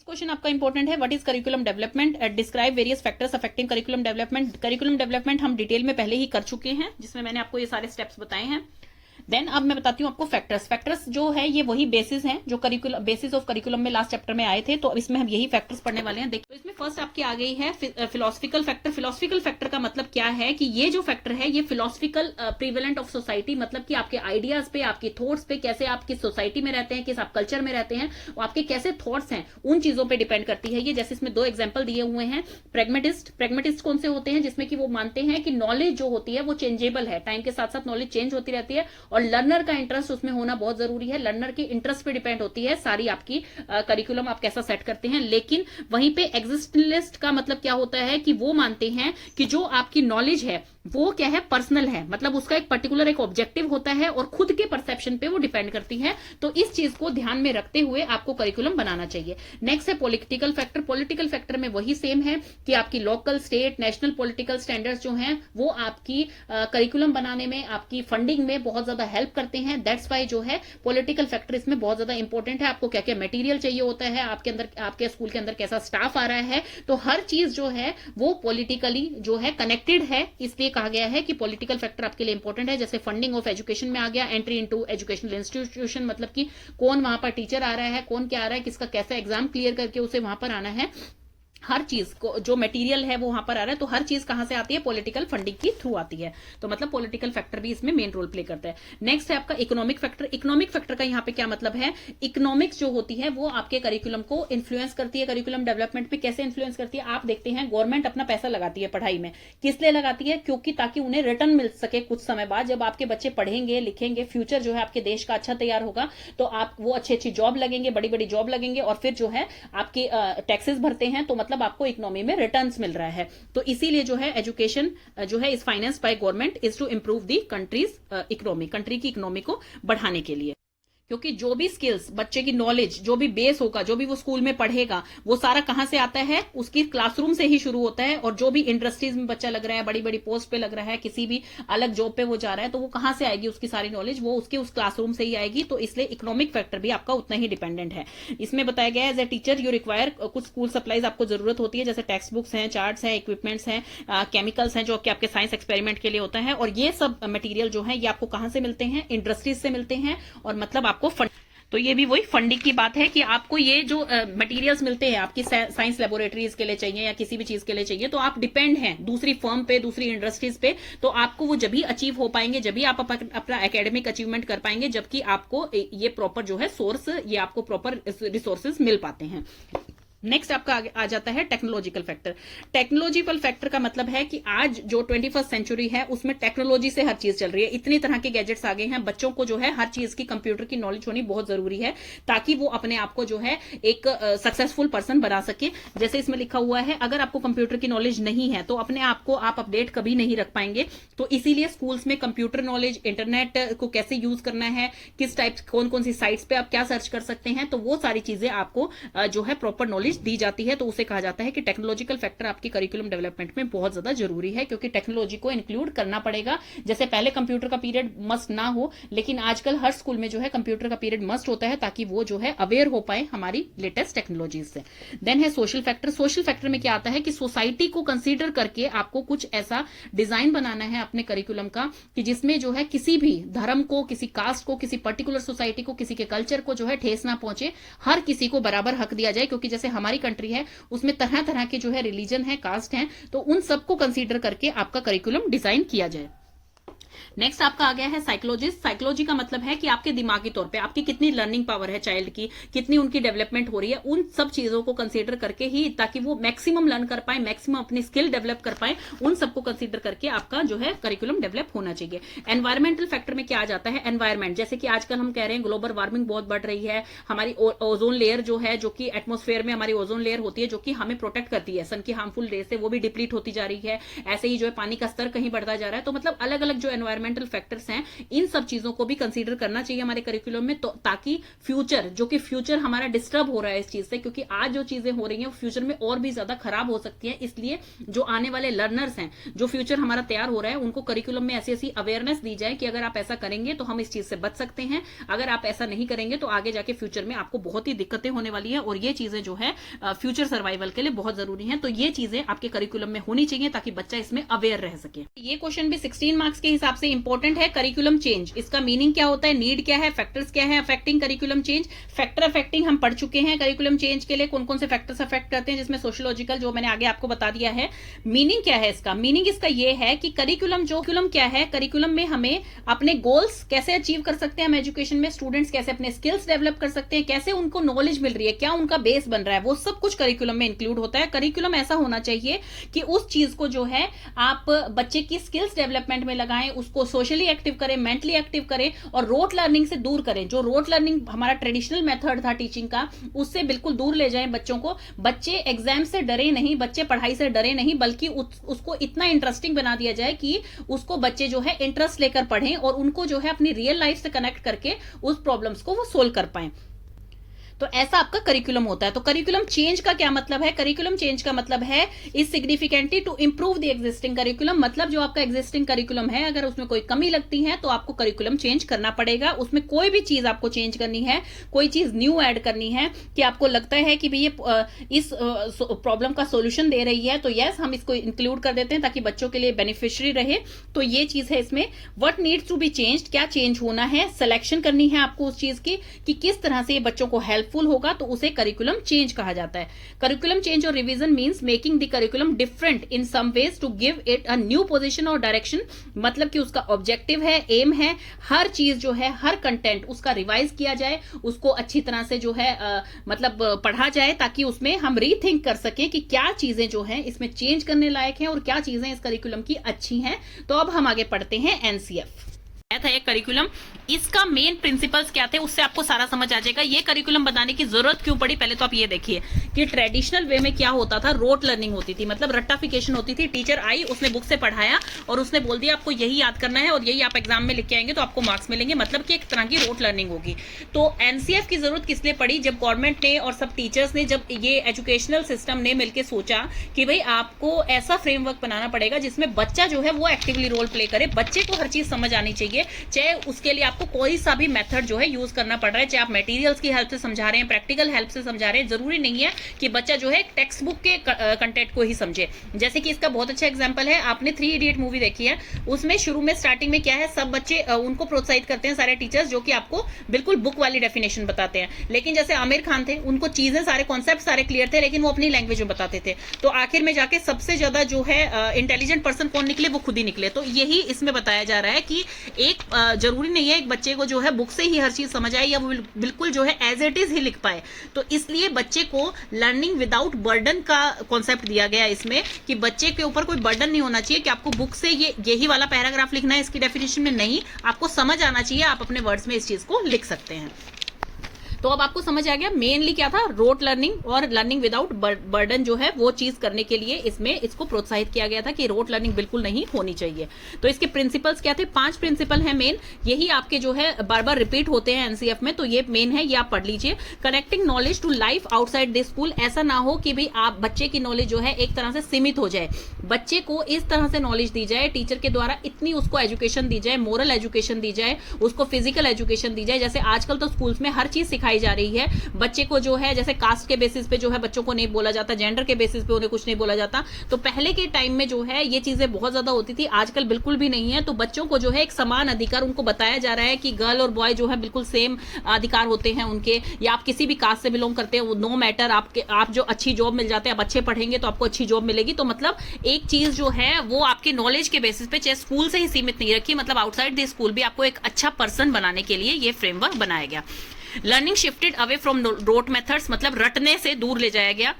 क्वेश्चन आपका इंपॉर्टेंट है, what is curriculum development, describe various factors affecting curriculum development. Curriculum development हम डिटेल में पहले ही कर चुके हैं, जिसमें मैंने आपको ये सारे स्टेप्स बताए हैं। देन अब मैं बताती हूँ आपको फैक्टर्स जो है ये वही बेसिस हैं जो करिकुलम, बेसिस ऑफ करिकुलम में लास्ट चैप्टर में आए थे, तो अब इसमें हम यही फैक्टर्स पढ़ने वाले हैं। देखो, तो इसमें फर्स्ट आपकी आ गई है फिलोसफिकल फैक्टर। फिलोसफिकल फैक्टर का मतलब क्या है कि ये जो फैक्टर है ये फिलोसफिकल प्रीवेलेंट ऑफ सोसाइटी, मतलब कि आपके आइडियाज पे, आपके थॉट्स पे, कैसे आप किस सोसाइटी में रहते हैं, किस आप कल्चर में रहते हैं, और आपके कैसे थॉट्स हैं, उन चीजों पर डिपेंड करती है ये। जैसे इसमें 2 एग्जाम्पल दिए हुए हैं। प्रेगमेटिस्ट कौन से होते हैं, जिसमें कि वो मानते हैं कि नॉलेज जो होती है वो चेंजेबल है, टाइम के साथ साथ नॉलेज चेंज होती रहती है, और लर्नर का इंटरेस्ट उसमें होना बहुत जरूरी है। लर्नर के इंटरेस्ट पे डिपेंड होती है सारी आपकी करिकुलम आप कैसा सेट करते हैं। लेकिन वहीं पे एग्जिस्टेंलिस्ट का मतलब क्या होता है कि वो मानते हैं कि जो आपकी नॉलेज है वो क्या है, पर्सनल है, मतलब उसका एक पर्टिकुलर एक ऑब्जेक्टिव होता है और खुद के परसेप्शन पे वो डिपेंड करती है। तो इस चीज को ध्यान में रखते हुए आपको करिकुलम बनाना चाहिए। नेक्स्ट है पॉलिटिकल फैक्टर। पॉलिटिकल फैक्टर में वही सेम है कि आपकी local, state, national political standards जो हैं वो आपकी करिकुलम बनाने में, आपकी फंडिंग में बहुत ज्यादा हेल्प करते हैं। दैट्स वाई जो है पॉलिटिकल फैक्टर इसमें बहुत ज्यादा इंपॉर्टेंट है। आपको क्या क्या मटेरियल चाहिए होता है, आपके अंदर, आपके स्कूल के अंदर कैसा स्टाफ आ रहा है, तो हर चीज जो है वो पॉलिटिकली जो है कनेक्टेड है, इसलिए कहा गया है कि पॉलिटिकल फैक्टर आपके लिए इंपॉर्टेंट है। जैसे फंडिंग ऑफ एजुकेशन में आ गया, एंट्री इनटू एजुकेशनल इंस्टीट्यूशन, मतलब कि कौन वहां पर टीचर आ रहा है, कौन क्या आ रहा है, किसका कैसा एग्जाम क्लियर करके उसे वहां पर आना है, हर चीज को जो मटेरियल है वो वहां पर आ रहा है, तो हर चीज कहां से आती है, पॉलिटिकल फंडिंग की थ्रू आती है। तो मतलब पॉलिटिकल फैक्टर भी इसमें मेन रोल प्ले करता है। नेक्स्ट है आपका इकोनॉमिक फैक्टर। इकोनॉमिक फैक्टर का यहाँ पे क्या मतलब है, इकोनॉमिक्स जो होती है वो आपके करिकुलम को इन्फ्लुएंस करती है, करिकुलम डेवलपमेंट पे कैसे इन्फ्लुएंस करती है। आप देखते हैं गवर्नमेंट अपना पैसा लगाती है पढ़ाई में, किस लिए लगाती है, क्योंकि ताकि उन्हें रिटर्न मिल सके कुछ समय बाद, जब आपके बच्चे पढ़ेंगे लिखेंगे, फ्यूचर जो है आपके देश का अच्छा तैयार होगा, तो आप वो अच्छी अच्छी जॉब लगेंगे, बड़ी बड़ी जॉब लगेंगे, और फिर जो है आपके टैक्सेस भरते हैं, तो मतलब आपको इकोनॉमी में रिटर्न्स मिल रहा है। तो इसीलिए जो है एजुकेशन जो है is financed by government is to improve the country's economy, country की इकोनॉमी को बढ़ाने के लिए। क्योंकि जो भी स्किल्स, बच्चे की नॉलेज, जो भी बेस होगा, जो भी वो स्कूल में पढ़ेगा, वो सारा कहां से आता है, उसकी क्लासरूम से ही शुरू होता है। और जो भी इंडस्ट्रीज में बच्चा लग रहा है, बड़ी बड़ी पोस्ट पे लग रहा है, किसी भी अलग जॉब पे वो जा रहा है, तो वो कहां से आएगी उसकी सारी नॉलेज, वो उसके उस क्लासरूम से ही आएगी। तो इसलिए इकोनॉमिक फैक्टर भी आपका उतना ही डिपेंडेंट है। इसमें बताया गया है as a teacher you require, कुछ स्कूल सप्लाईज आपको जरूरत होती है, जैसे टेक्स्ट बुक्स हैं, चार्ट्स हैं, इक्विपमेंट्स हैं, केमिकल्स हैं, जो कि आपके साइंस एक्सपेरिमेंट के लिए होता है। और ये सब मटीरियल जो है ये आपको कहां से मिलते हैं, इंडस्ट्रीज से मिलते हैं। और मतलब आपको तो ये भी वही फंडिंग की बात है कि आपको ये जो मटेरियल्स मिलते हैं आपकी साइंस लेबोरेटरीज के लिए चाहिए या किसी भी चीज के लिए चाहिए, तो आप डिपेंड हैं दूसरी फर्म पे, दूसरी इंडस्ट्रीज पे, तो आपको वो जब भी अचीव हो पाएंगे, जब भी आप अपना एकेडमिक अचीवमेंट कर पाएंगे, जबकि आपको ये प्रॉपर जो है सोर्स, ये आपको प्रॉपर रिसोर्सेज मिल पाते हैं। नेक्स्ट आपका आ जाता है टेक्नोलॉजिकल फैक्टर। टेक्नोलॉजिकल फैक्टर का मतलब है कि आज जो 21st सेंचुरी है उसमें टेक्नोलॉजी से हर चीज चल रही है, इतनी तरह के गैजेट्स आ गए हैं, बच्चों को जो है हर चीज की, कंप्यूटर की नॉलेज होनी बहुत जरूरी है, ताकि वो अपने आप को जो है एक सक्सेसफुल पर्सन बना सके। जैसे इसमें लिखा हुआ है, अगर आपको कंप्यूटर की नॉलेज नहीं है तो अपने आप को आप अपडेट कभी नहीं रख पाएंगे। तो इसीलिए स्कूल्स में कंप्यूटर नॉलेज, इंटरनेट को कैसे यूज करना है, किस टाइप, कौन कौन सी साइट्स पे आप क्या सर्च कर सकते हैं, तो वो सारी चीजें आपको जो है प्रॉपर नॉलेज नॉलेज दी जाती है, तो उसे कहा जाता है कि टेक्नोलॉजिकल फैक्टर आपकी करिकुलम डेवलपमेंट में बहुत ज्यादा जरूरी है, क्योंकि टेक्नोलॉजी को इंक्लूड करना पड़ेगा। जैसे पहले कंप्यूटर का पीरियड मस्ट ना हो, लेकिन आजकल हर स्कूल में जो है कंप्यूटर का पीरियड मस्ट होता है, ताकि वो जो है अवेयर हो पाए हमारी लेटेस्ट टेक्नोलॉजी से। देन है सोशल फैक्टर। सोशल फैक्टर में क्या आता है कि सोसाइटी को कंसीडर करके आपको कुछ ऐसा डिजाइन बनाना है अपने करिकुलम का कि जिसमें जो है किसी भी धर्म को, किसी कास्ट को, किसी पर्टिकुलर सोसाइटी को, किसी के कल्चर को जो है ठेस ना पहुंचे, हर किसी को बराबर हक दिया जाए। क्योंकि जैसे हमारी कंट्री है उसमें तरह तरह के जो है रिलीजन है, कास्ट है, तो उन सबको कंसीडर करके आपका करिकुलम डिजाइन किया जाए। नेक्स्ट आपका आ गया है साइकोलॉजिस्ट। साइकोलॉजी का मतलब है कि आपके दिमागी तौर पे आपकी कितनी लर्निंग पावर है चाइल्ड की, कितनी उनकी डेवलपमेंट हो रही है, उन सब चीजों को कंसीडर करके ही, ताकि वो मैक्सिमम लर्न कर पाए, मैक्सिमम अपनी स्किल डेवलप कर पाए, उन सबको कंसीडर करके आपका जो है करिकुलम डेवलप होना चाहिए। एनवायरमेंटल फैक्टर में क्या आ जाता है? एनवायरमेंट, जैसे कि आजकल हम कह रहे हैं ग्लोबल वार्मिंग बहुत बढ़ रही है, हमारी ओजोन लेयर जो है, जो कि एटमोस्फेयर में हमारी ओजोन लेयर होती है, जो कि हमें प्रोटेक्ट करती है सन की हार्मफुल रे से, वो भी डिप्लीट होती जा रही है। ऐसे ही जो है पानी का स्तर कहीं बढ़ता जा रहा है। तो मतलब अलग अलग जो एनवायरमेंटल फैक्टर्स हैं, इन सब चीजों को भी कंसीडर करना चाहिए हमारे करिकुलम में, तो ताकि फ्यूचर, जो कि फ्यूचर हमारा डिस्टर्ब हो रहा है इस चीज से, क्योंकि आज जो चीजें हो रही हैं वो फ्यूचर में और भी ज्यादा खराब हो सकती हैं। इसलिए जो आने वाले लर्नर्स हैं, जो फ्यूचर हमारा तैयार हो रहा है, उनको करिकुलम में ऐसी ऐसी अवेयरनेस दी जाए कि अगर आप ऐसा करेंगे तो हम इस चीज से बच सकते हैं, अगर आप ऐसा नहीं करेंगे तो आगे जाके फ्यूचर में आपको बहुत ही दिक्कतें होने वाली है। और ये चीजें जो है फ्यूचर सर्वाइवल के लिए बहुत जरूरी है। तो ये चीजें आपके करिकुलम में होनी चाहिए ताकि बच्चा इसमें अवेयर रह सके। ये क्वेश्चन भी 16 मार्क्स के हिसाब से इंपॉर्टेंट है। करिकुलम चेंज, इसका मीनिंग क्या होता है, नीड क्या है, फैक्टर्स क्या है affecting curriculum change. Factor affecting हम पढ़ चुके हैं। करिकुलम चेंज के लिए कौन कौन से फैक्टर्स अफेक्ट करते हैं, जिसमें सोशियोलॉजिकल, जो मैंने आगे आपको बता दिया है। मीनिंग क्या है इसका? मीनिंग इसका ये है कि करिकुलम क्या है, करिकुलम में हमें अपने गोल्स कैसे अचीव कर सकते हैं हम एजुकेशन में, स्टूडेंट्स कैसे अपने स्किल्स डेवलप कर सकते हैं, कैसे उनको नॉलेज मिल रही है, क्या उनका बेस बन रहा है, वो सब कुछ करिकुलम में इंक्लूड होता है। करिकुलम ऐसा होना चाहिए कि उस चीज को जो है आप बच्चे की स्किल्स डेवलपमेंट में लगाएं, उसको सोशली एक्टिव करें, मेंटली एक्टिव करें, और रोट लर्निंग से दूर करें। जो रोट लर्निंग हमारा ट्रेडिशनल मेथड था टीचिंग का, उससे बिल्कुल दूर ले जाएं बच्चों को। बच्चे एग्जाम से डरे नहीं, बच्चे पढ़ाई से डरे नहीं, बल्कि उसको इतना इंटरेस्टिंग बना दिया जाए कि उसको बच्चे जो है इंटरेस्ट लेकर पढ़ें और उनको जो है अपनी रियल लाइफ से कनेक्ट करके उस प्रॉब्लम्स को वो सोल्व कर पाएं। तो ऐसा आपका करिकुलम होता है। तो करिकुलम चेंज का क्या मतलब है? करिकुलम चेंज का मतलब है is significantly to improve the existing curriculum. मतलब जो आपका एग्जिस्टिंग करिकुलम है, अगर उसमें कोई कमी लगती है तो आपको करिकुलम चेंज करना पड़ेगा। उसमें कोई भी चीज आपको चेंज करनी है, कोई चीज न्यू ऐड करनी है कि आपको लगता है कि भाई ये इस प्रॉब्लम का सोल्यूशन दे रही है, तो यस हम इसको इंक्लूड कर देते हैं ताकि बच्चों के लिए बेनिफिशियरी रहे। तो ये चीज है इसमें। What needs to be changed, क्या चेंज होना है, सिलेक्शन करनी है आपको उस चीज की कि किस तरह से ये बच्चों को हेल्पफुल होगा, तो उसे करिकुलम चेंज कहा जाता है। करिकुलम चेंज और revision means making the curriculum different in some ways to give it a new position और डायरेक्शन। मतलब कि उसका ऑब्जेक्टिव है, एम है, हर चीज जो है, हर कंटेंट उसका रिवाइज किया जाए, उसको अच्छी तरह से जो है मतलब पढ़ा जाए, ताकि उसमें हम रीथिंक कर सके कि क्या चीजें जो है इसमें चेंज करने लायक हैं और क्या चीजें इस करिकुलम की अच्छी हैं। तो अब हम आगे पढ़ते हैं एनसीएफ था एक करिकुलम। इसका मेन प्रिंसिपल्स क्या थे उससे आपको सारा समझ आ जाएगा। ये करिकुलम बनाने की जरूरत क्यों पड़ी, पहले तो आप ये देखिए कि ट्रेडिशनल वे में क्या होता था, रोट लर्निंग होती थी, मतलब रट्टाफिकेशन होती थी। टीचर आई, उसने बुक से पढ़ाया और उसने बोल दिया आपको यही याद करना है और यही आप एग्जाम में लिख के आएंगे तो आपको मार्क्स मिलेंगे, मतलब कि एक तरह की रोट लर्निंग होगी। तो एनसीएफ की जरूरत किस लिए पड़ी? जब गवर्नमेंट ने और सब टीचर्स ने, जब ये एजुकेशनल सिस्टम ने मिलकर सोचा कि भाई आपको ऐसा फ्रेमवर्क बनाना पड़ेगा जिसमें बच्चा जो है वो एक्टिवली रोल प्ले करे, बच्चे को हर चीज समझ आनी चाहिए, चाहे उसके लिए आपको कोई सा भी मेथड जो है यूज करना पड़ रहा है, चाहे आप मटेरियल्स की हेल्प से समझा रहे हैं, प्रैक्टिकल हेल्प से समझा रहे हैं, जरूरी नहीं है कि बच्चा जो है टेक्स्ट बुक के कंटेंट को ही समझे। जैसे कि इसका बहुत अच्छा एग्जांपल है, आपने 3 इडियट मूवी देखी है, उसमें शुरू में स्टार्टिंग में क्या है, सब बच्चे उनको प्रोत्साहित करते हैं सारे टीचर्स, जो कि आपको बिल्कुल बुक वाली डेफिनेशन बताते हैं। लेकिन जैसे आमिर खान थे, उनको चीजें सारे कॉन्सेप्ट सारे क्लियर थे, लेकिन वो अपनी लैंग्वेज में बताते थे। तो आखिर में जाके सबसे ज्यादा जो है इंटेलिजेंट पर्सन कौन निकले, वो खुद ही निकले। तो यही इसमें बताया जा रहा है कि एक जरूरी नहीं है एक बच्चे को जो है बुक से ही हर चीज समझ आए या वो बिल्कुल जो है एज इट इज ही लिख पाए। तो इसलिए बच्चे को लर्निंग विदाउट बर्डन का कॉन्सेप्ट दिया गया इसमें, कि बच्चे के ऊपर कोई बर्डन नहीं होना चाहिए कि आपको बुक से यही वाला पैराग्राफ लिखना है इसकी डेफिनेशन में, नहीं, आपको समझ आना चाहिए, आप अपने वर्ड्स में इस चीज को लिख सकते हैं। तो अब आपको समझ आ गया मेनली क्या था, रोट लर्निंग और लर्निंग विदाउट बर्डन जो है वो चीज करने के लिए इसमें इसको प्रोत्साहित किया गया था कि रोट लर्निंग बिल्कुल नहीं होनी चाहिए। तो इसके प्रिंसिपल्स क्या थे, 5 प्रिंसिपल है मेन, यही आपके जो है बार बार रिपीट होते हैं एनसीएफ में, तो ये मेन है, ये आप पढ़ लीजिए। Connecting knowledge to life outside the school, ऐसा ना हो कि भाई आप बच्चे की नॉलेज जो है एक तरह से सीमित हो जाए, बच्चे को इस तरह से नॉलेज दी जाए, टीचर के द्वारा इतनी उसको एजुकेशन दी जाए, मोरल एजुकेशन दी जाए, उसको फिजिकल एजुकेशन दी जाए। जैसे आजकल तो स्कूल्स में हर चीज सिखाई जा रही है, बच्चे को जो है जैसे कास्ट के बेसिस पे जो है बच्चों को नहीं बोला जाता, जेंडर के बेसिस पे उन्हें कुछ नहीं बोला जाता। तो पहले के टाइम में जो है ये चीजें बहुत ज्यादा होती थी, आजकल बिल्कुल भी नहीं है। तो बच्चों को जो है एक समान अधिकार उनको बताया जा रहा है कि गर्ल और बॉय जो है बिल्कुल सेम अधिकार होते हैं उनके, या आप किसी भी कास्ट से बिलोंग करते हैं, नो मैटर, आप जो अच्छी जॉब मिल जाते हैं, आप अच्छे पढ़ेंगे तो आपको अच्छी जॉब मिलेगी। तो मतलब एक चीज जो है वो आपके नॉलेज के बेसिस पे, चाहे स्कूल से ही सीमित नहीं रखी, मतलब आउटसाइड द स्कूल भी आपको एक अच्छा पर्सन बनाने के लिए ये फ्रेमवर्क बनाया गया। Learning shifted away from rote methods, मतलब रटने से दूर ले जाया गया।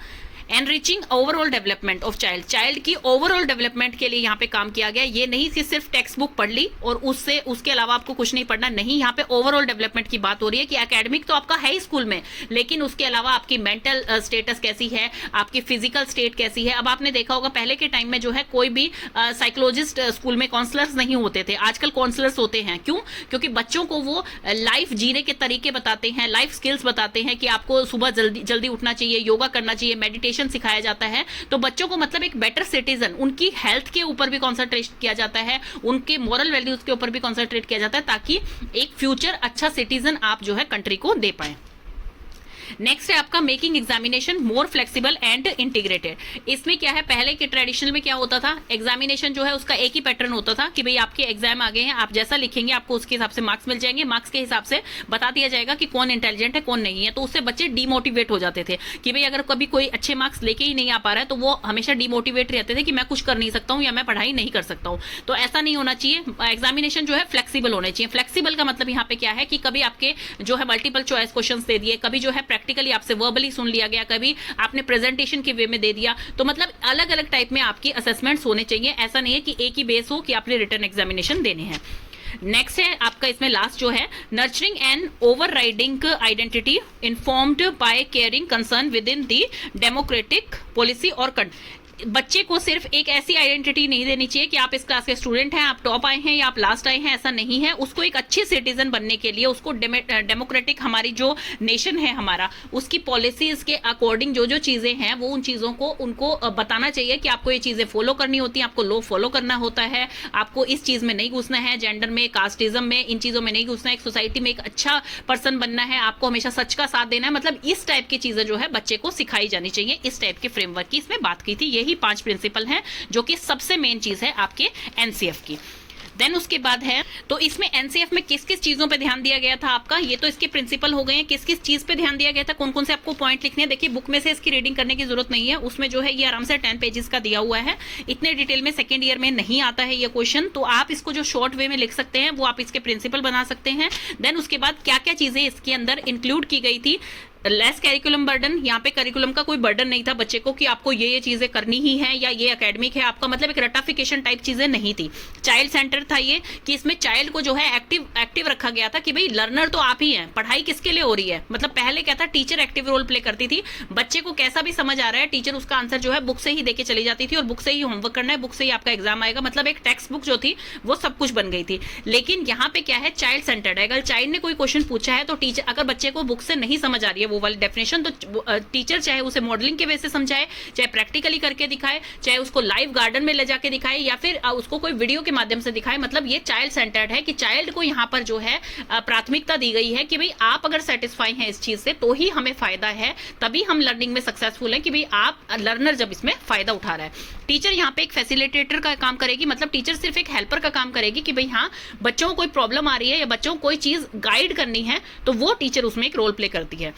Enriching overall development of child, child की ओवरऑल डेवलपमेंट के लिए यहाँ पे काम किया गया। ये नहीं कि सिर्फ टेक्स्ट बुक पढ़ ली और उसके अलावा आपको कुछ नहीं पढ़ना, नहीं, यहाँ पे ओवरऑल डेवलपमेंट की बात हो रही है कि एकेडमिक तो आपका है ही स्कूल में, लेकिन उसके अलावा आपकी मेंटल स्टेटस कैसी है, आपकी फिजिकल स्टेट कैसी है। अब आपने देखा होगा पहले के टाइम में जो है कोई भी साइकोलॉजिस्ट स्कूल में काउंसलर्स नहीं होते थे, आजकल काउंसलर्स होते हैं। क्यों? क्योंकि बच्चों को वो लाइफ जीने के तरीके बताते हैं, लाइफ स्किल्स बताते हैं कि आपको सुबह जल्दी जल्दी उठना चाहिए, योगा करना चाहिए, मेडिटेशन सिखाया जाता है। तो बच्चों को मतलब एक बेटर सिटीजन, उनकी हेल्थ के ऊपर भी कॉन्सेंट्रेट किया जाता है, उनके मॉरल वैल्यूज के ऊपर भी कॉन्सेंट्रेट किया जाता है, ताकि एक फ्यूचर अच्छा सिटीजन आप जो है कंट्री को दे पाए। नेक्स्ट है आपका making examination more flexible and integrated. इसमें क्या है, पहले के ट्रेडिशनल में क्या होता था, एग्जामिनेशन जो है उसका एक ही पैटर्न होता था कि भाई आपके एग्जाम आ गए हैं, आप जैसा लिखेंगे आपको उसके हिसाब से मार्क्स मिल जाएंगे, मार्क्स के हिसाब से बता दिया जाएगा कि कौन इंटेलिजेंट है कौन नहीं है। तो उससे बच्चे डिमोटिवेट हो जाते थे कि भाई अगर कभी कोई अच्छे मार्क्स लेके ही नहीं आ पा रहा है तो वो हमेशा डिमोटिवेट रहते थे कि मैं कुछ कर नहीं सकता हूँ या मैं पढ़ाई नहीं कर सकता हूँ। तो ऐसा नहीं होना चाहिए, एग्जामिनेशन जो है फ्लेक्सिबल होने चाहिए। फ्लेक्सिबल का मतलब यहाँ पे क्या है कि कभी आपके जो है मल्टीपल चॉइस क्वेश्चन दे दिए, कभी जो है प्रैक्टिकली आपसे वर्बली सुन लिया गया, कभी आपने प्रेजेंटेशन के वे में दे दिया। तो मतलब अलग अलग टाइप में आपकी असेसमेंट्स होने चाहिए, ऐसा नहीं है कि एक ही बेस हो कि आपने रिटर्न एग्जामिनेशन देने हैं। नेक्स्ट है आपका इसमें लास्ट जो है nurturing and overriding identity informed by caring concern with in the democratic policy और बच्चे को सिर्फ एक ऐसी आइडेंटिटी नहीं देनी चाहिए कि आप इस क्लास के स्टूडेंट हैं, आप टॉप आए हैं या आप लास्ट आए हैं, ऐसा नहीं है। उसको एक अच्छे सिटीजन बनने के लिए उसको डेमोक्रेटिक हमारी जो नेशन है हमारा, उसकी पॉलिसीज के अकॉर्डिंग जो जो चीजें हैं वो उन चीजों को उनको बताना चाहिए कि आपको ये चीजें फॉलो करनी होती है, आपको लो फॉलो करना होता है, आपको इस चीज में नहीं घुसना है, जेंडर में, कास्टिज्म में, इन चीजों में नहीं घुसना है, एक सोसाइटी में एक अच्छा पर्सन बनना है, आपको हमेशा सच का साथ देना है। मतलब इस टाइप की चीजें जो है बच्चे को सिखाई जानी चाहिए। इस टाइप के फ्रेमवर्क की इसमें बात की थी। यही 5 प्रिंसिपल हैं जो कि सबसे मेन चीज है आपके एनसीएफ की। देन उसके बाद है, तो इसमें एनसीएफ में किस किस चीजों पे ध्यान दिया गया था आपका, ये तो इसके प्रिंसिपल हो गए हैं। किस किस चीज पे ध्यान दिया गया था, कौन कौन से आपको पॉइंट लिखने हैं, देखिए बुक में से इसकी रीडिंग करने की जरूरत नहीं है, उसमें जो है ये आराम से 10 पेजेस का दिया हुआ है। इतने डिटेल में सेकेंड ईयर में नहीं आता है ये क्वेश्चन, तो आप इसको जो शॉर्ट वे में लिख सकते हैं वो आप इसके प्रिंसिपल बना सकते हैं। देन उसके बाद क्या क्या चीजें इसके अंदर इंक्लूड की गई थी, लेस करिकुलम बर्डन, यहाँ पे करिकुलम का कोई बर्डन नहीं था बच्चे को कि आपको ये चीजें करनी ही है या ये एकेडमिक है आपका, मतलब एक रटाफिकेशन टाइप चीजें नहीं थी। चाइल्ड सेंटर था ये कि इसमें चाइल्ड को जो है एक्टिव रखा गया था कि भाई लर्नर तो आप ही हैं, पढ़ाई किसके लिए हो रही है। मतलब पहले क्या था, टीचर एक्टिव रोल प्ले करती थी, बच्चे को कैसा भी समझ आ रहा है टीचर उसका आंसर जो है बुक से ही देके चली जाती थी और बुक से ही होमवर्क करना है, बुक से ही आपका एग्जाम आएगा। मतलब एक टेक्स्ट बुक जो थी वो सब कुछ बन गई थी। लेकिन यहाँ पे क्या है, चाइल्ड सेंटर्ड है। अगर चाइल्ड ने कोई क्वेश्चन पूछा है तो टीचर, अगर बच्चे को बुक से नहीं समझ आ रही है वो वाली डेफिनेशन, तो टीचर चाहे उसे मॉडलिंग के वजह से समझाए, चाहे प्रैक्टिकली करके दिखाए, चाहे उसको लाइव गार्डन में ले जाके दिखाए या फिर उसको कोई वीडियो के माध्यम से दिखाए। मतलब ये चाइल्ड सेंटर्ड है कि चाइल्ड को यहाँ पर जो है प्राथमिकता दी गई है कि भाई आप अगर सेटिस्फाई हैं इस चीज से तो ही हमें फायदा है, तभी हम लर्निंग में सक्सेसफुल हैं कि भाई आप लर्नर जब इसमें फायदा उठा रहा है। टीचर यहाँ पे एक फैसिलिटेटर का काम करेगी, मतलब टीचर सिर्फ एक हेल्पर का काम करेगी कि भाई हाँ बच्चों को कोई प्रॉब्लम आ रही है या बच्चों को कोई चीज गाइड करनी है तो वो टीचर उसमें एक रोल प्ले करती है।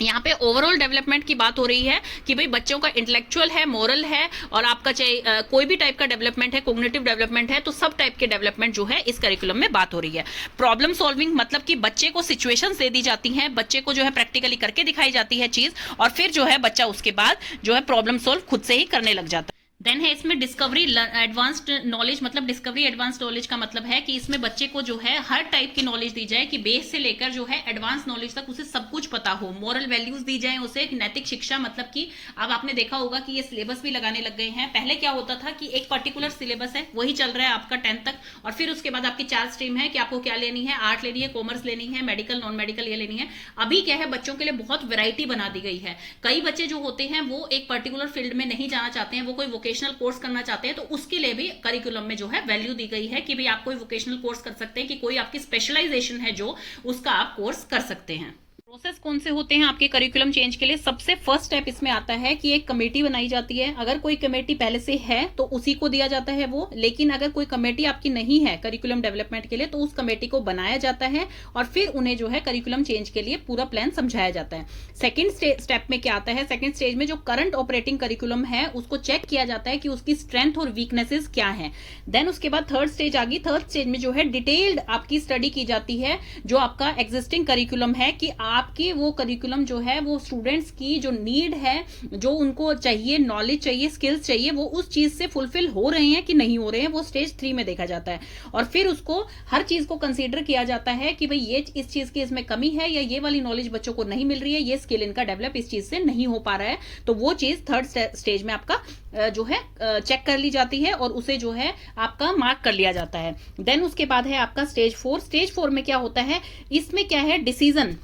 यहाँ पे ओवरऑल डेवलपमेंट की बात हो रही है कि भाई बच्चों का इंटेलेक्चुअल है, मोरल है और आपका चाहे कोई भी टाइप का डेवलपमेंट है, कॉग्निटिव डेवलपमेंट है, तो सब टाइप के डेवलपमेंट जो है इस करिकुलम में बात हो रही है। प्रॉब्लम सॉल्विंग मतलब कि बच्चे को सिचुएशंस दे दी जाती हैं, बच्चे को जो है प्रैक्टिकली करके दिखाई जाती है चीज और फिर जो है बच्चा उसके बाद जो है प्रॉब्लम सॉल्व खुद से ही करने लग जाता है। देन है इसमें डिस्कवरी एडवांस्ड नॉलेज, मतलब डिस्कवरी एडवांस्ड नॉलेज का मतलब है कि इसमें बच्चे को जो है हर टाइप की नॉलेज दी जाए कि बेस से लेकर जो है एडवांस नॉलेज तक उसे सब कुछ पता हो, मॉरल वैल्यूज दी जाए उसे, नैतिक शिक्षा, मतलब कि अब आपने देखा होगा कि ये सिलेबस भी लगाने लग गए हैं। पहले क्या होता था कि एक पर्टिकुलर सिलेबस है वही चल रहा है आपका 10th तक, और फिर उसके बाद आपकी 4 स्ट्रीम है कि आपको क्या लेनी है, आर्ट लेनी है, कॉमर्स लेनी है, मेडिकल नॉन मेडिकल ये लेनी है। अभी क्या है बच्चों के लिए बहुत वैरायटी बना दी गई है। कई बच्चे जो होते हैं वो एक पर्टिकुलर फील्ड में नहीं जाना चाहते हैं, वो कोई वोकेशनल कोर्स करना चाहते हैं, तो उसके लिए भी करिकुलम में जो है वैल्यू दी गई है कि भाई आप कोई वोकेशनल कोर्स कर सकते हैं, कि कोई आपकी स्पेशलाइजेशन है जो उसका आप कोर्स कर सकते हैं। प्रोसेस कौन से होते हैं आपके करिकुलम चेंज के लिए? सबसे फर्स्ट स्टेप इसमें आता है कि एक कमेटी बनाई जाती है। अगर कोई कमेटी पहले से है तो उसी को दिया जाता है वो, लेकिन अगर कोई कमेटी आपकी नहीं है करिकुलम डेवलपमेंट के लिए तो उस कमेटी को बनाया जाता है और फिर उन्हें जो है करिकुलम चेंज के लिए पूरा प्लान समझाया जाता है। सेकेंड स्टेप में क्या आता है, सेकेंड स्टेज में जो करंट ऑपरेटिंग करिकुलम है उसको चेक किया जाता है कि उसकी स्ट्रेंथ और वीकनेसेस क्या है। देन उसके बाद थर्ड स्टेज आ गई। थर्ड स्टेज में जो है डिटेल्ड आपकी स्टडी की जाती है जो आपका एग्जिस्टिंग करिकुलम है, कि आपकी वो करिकुलम जो है वो स्टूडेंट्स की जो नीड है, जो उनको चाहिए, नॉलेज चाहिए, स्किल्स चाहिए, वो उस चीज से फुलफिल हो रहे हैं कि नहीं हो रहे हैं, वो स्टेज 3 में देखा जाता है। और फिर उसको हर चीज को कंसीडर किया जाता है कि भाई ये इस चीज की इसमें कमी है या ये वाली नॉलेज बच्चों को नहीं मिल रही है, ये स्किल इनका डेवलप इस चीज से नहीं हो पा रहा है, तो वो चीज थर्ड स्टेज में आपका जो है चेक कर ली जाती है और उसे जो है आपका मार्क कर लिया जाता है। देन उसके बाद है आपका स्टेज 4। स्टेज 4 में क्या होता है, इसमें क्या है, डिसीजन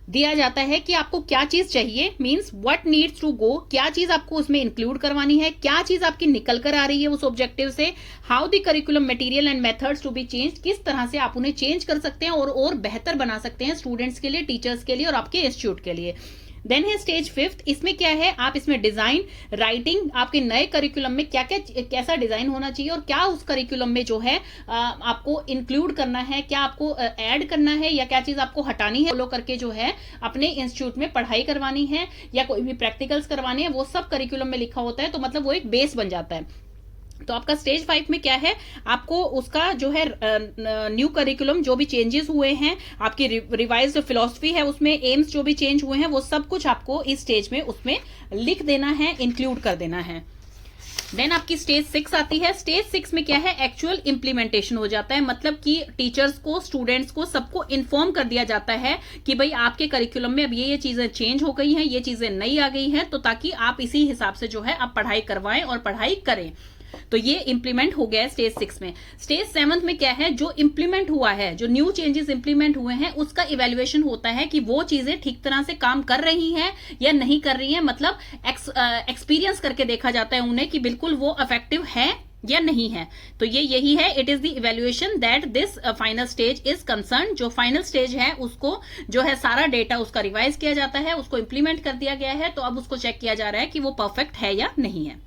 दिया जाता है कि आपको क्या चीज चाहिए, means what needs to go, क्या चीज आपको उसमें इंक्लूड करवानी है, क्या चीज आपकी निकल कर आ रही है उस ऑब्जेक्टिव से, how the curriculum material and methods to be change, किस तरह से आप उन्हें चेंज कर सकते हैं और बेहतर बना सकते हैं स्टूडेंट्स के लिए, टीचर्स के लिए और आपके इंस्टीट्यूट के लिए। देन है स्टेज 5। इसमें क्या है, आप इसमें डिजाइन, राइटिंग, आपके नए करिकुलम में क्या क्या कैसा डिजाइन होना चाहिए और क्या उस करिकुलम में जो है आपको इंक्लूड करना है, क्या आपको ऐड करना है या क्या चीज आपको हटानी है, फॉलो करके जो है अपने इंस्टीट्यूट में पढ़ाई करवानी है या कोई भी प्रैक्टिकल्स करवाने हैं, वो सब करिकुलम में लिखा होता है, तो मतलब वो एक बेस बन जाता है। तो आपका स्टेज 5 में क्या है, आपको उसका जो है न्यू करिकुलम जो भी चेंजेस हुए हैं, आपकी रिवाइज्ड फिलॉसफी है, उसमें एम्स जो भी चेंज हुए हैं वो सब कुछ आपको इस स्टेज में उसमें लिख देना है, इंक्लूड कर देना है। देन आपकी स्टेज 6 आती है। स्टेज 6 में क्या है, एक्चुअल इंप्लीमेंटेशन हो जाता है, मतलब कि टीचर्स को, स्टूडेंट्स को, सबको इन्फॉर्म कर दिया जाता है कि भाई आपके करिकुलम में अब ये चीजें चेंज हो गई हैं, ये चीजें नई आ गई हैं, तो ताकि आप इसी हिसाब से जो है आप पढ़ाई करवाएं और पढ़ाई करें। तो ये इंप्लीमेंट हो गया है स्टेज 6 में। स्टेज 7 में क्या है, जो इंप्लीमेंट हुआ है, जो न्यू चेंजेस इंप्लीमेंट हुए हैं उसका इवेल्युएशन होता है कि वो चीजें ठीक तरह से काम कर रही हैं या नहीं कर रही हैं, मतलब एक्सपीरियंस करके देखा जाता है उन्हें कि बिल्कुल वो इफेक्टिव है या नहीं है। तो ये यही है, it is the evaluation that this final stage is concern. जो फाइनल स्टेज है उसको जो है सारा डेटा उसका रिवाइज किया जाता है, उसको इंप्लीमेंट कर दिया गया है, तो अब उसको चेक किया जा रहा है कि वो परफेक्ट है या नहीं है।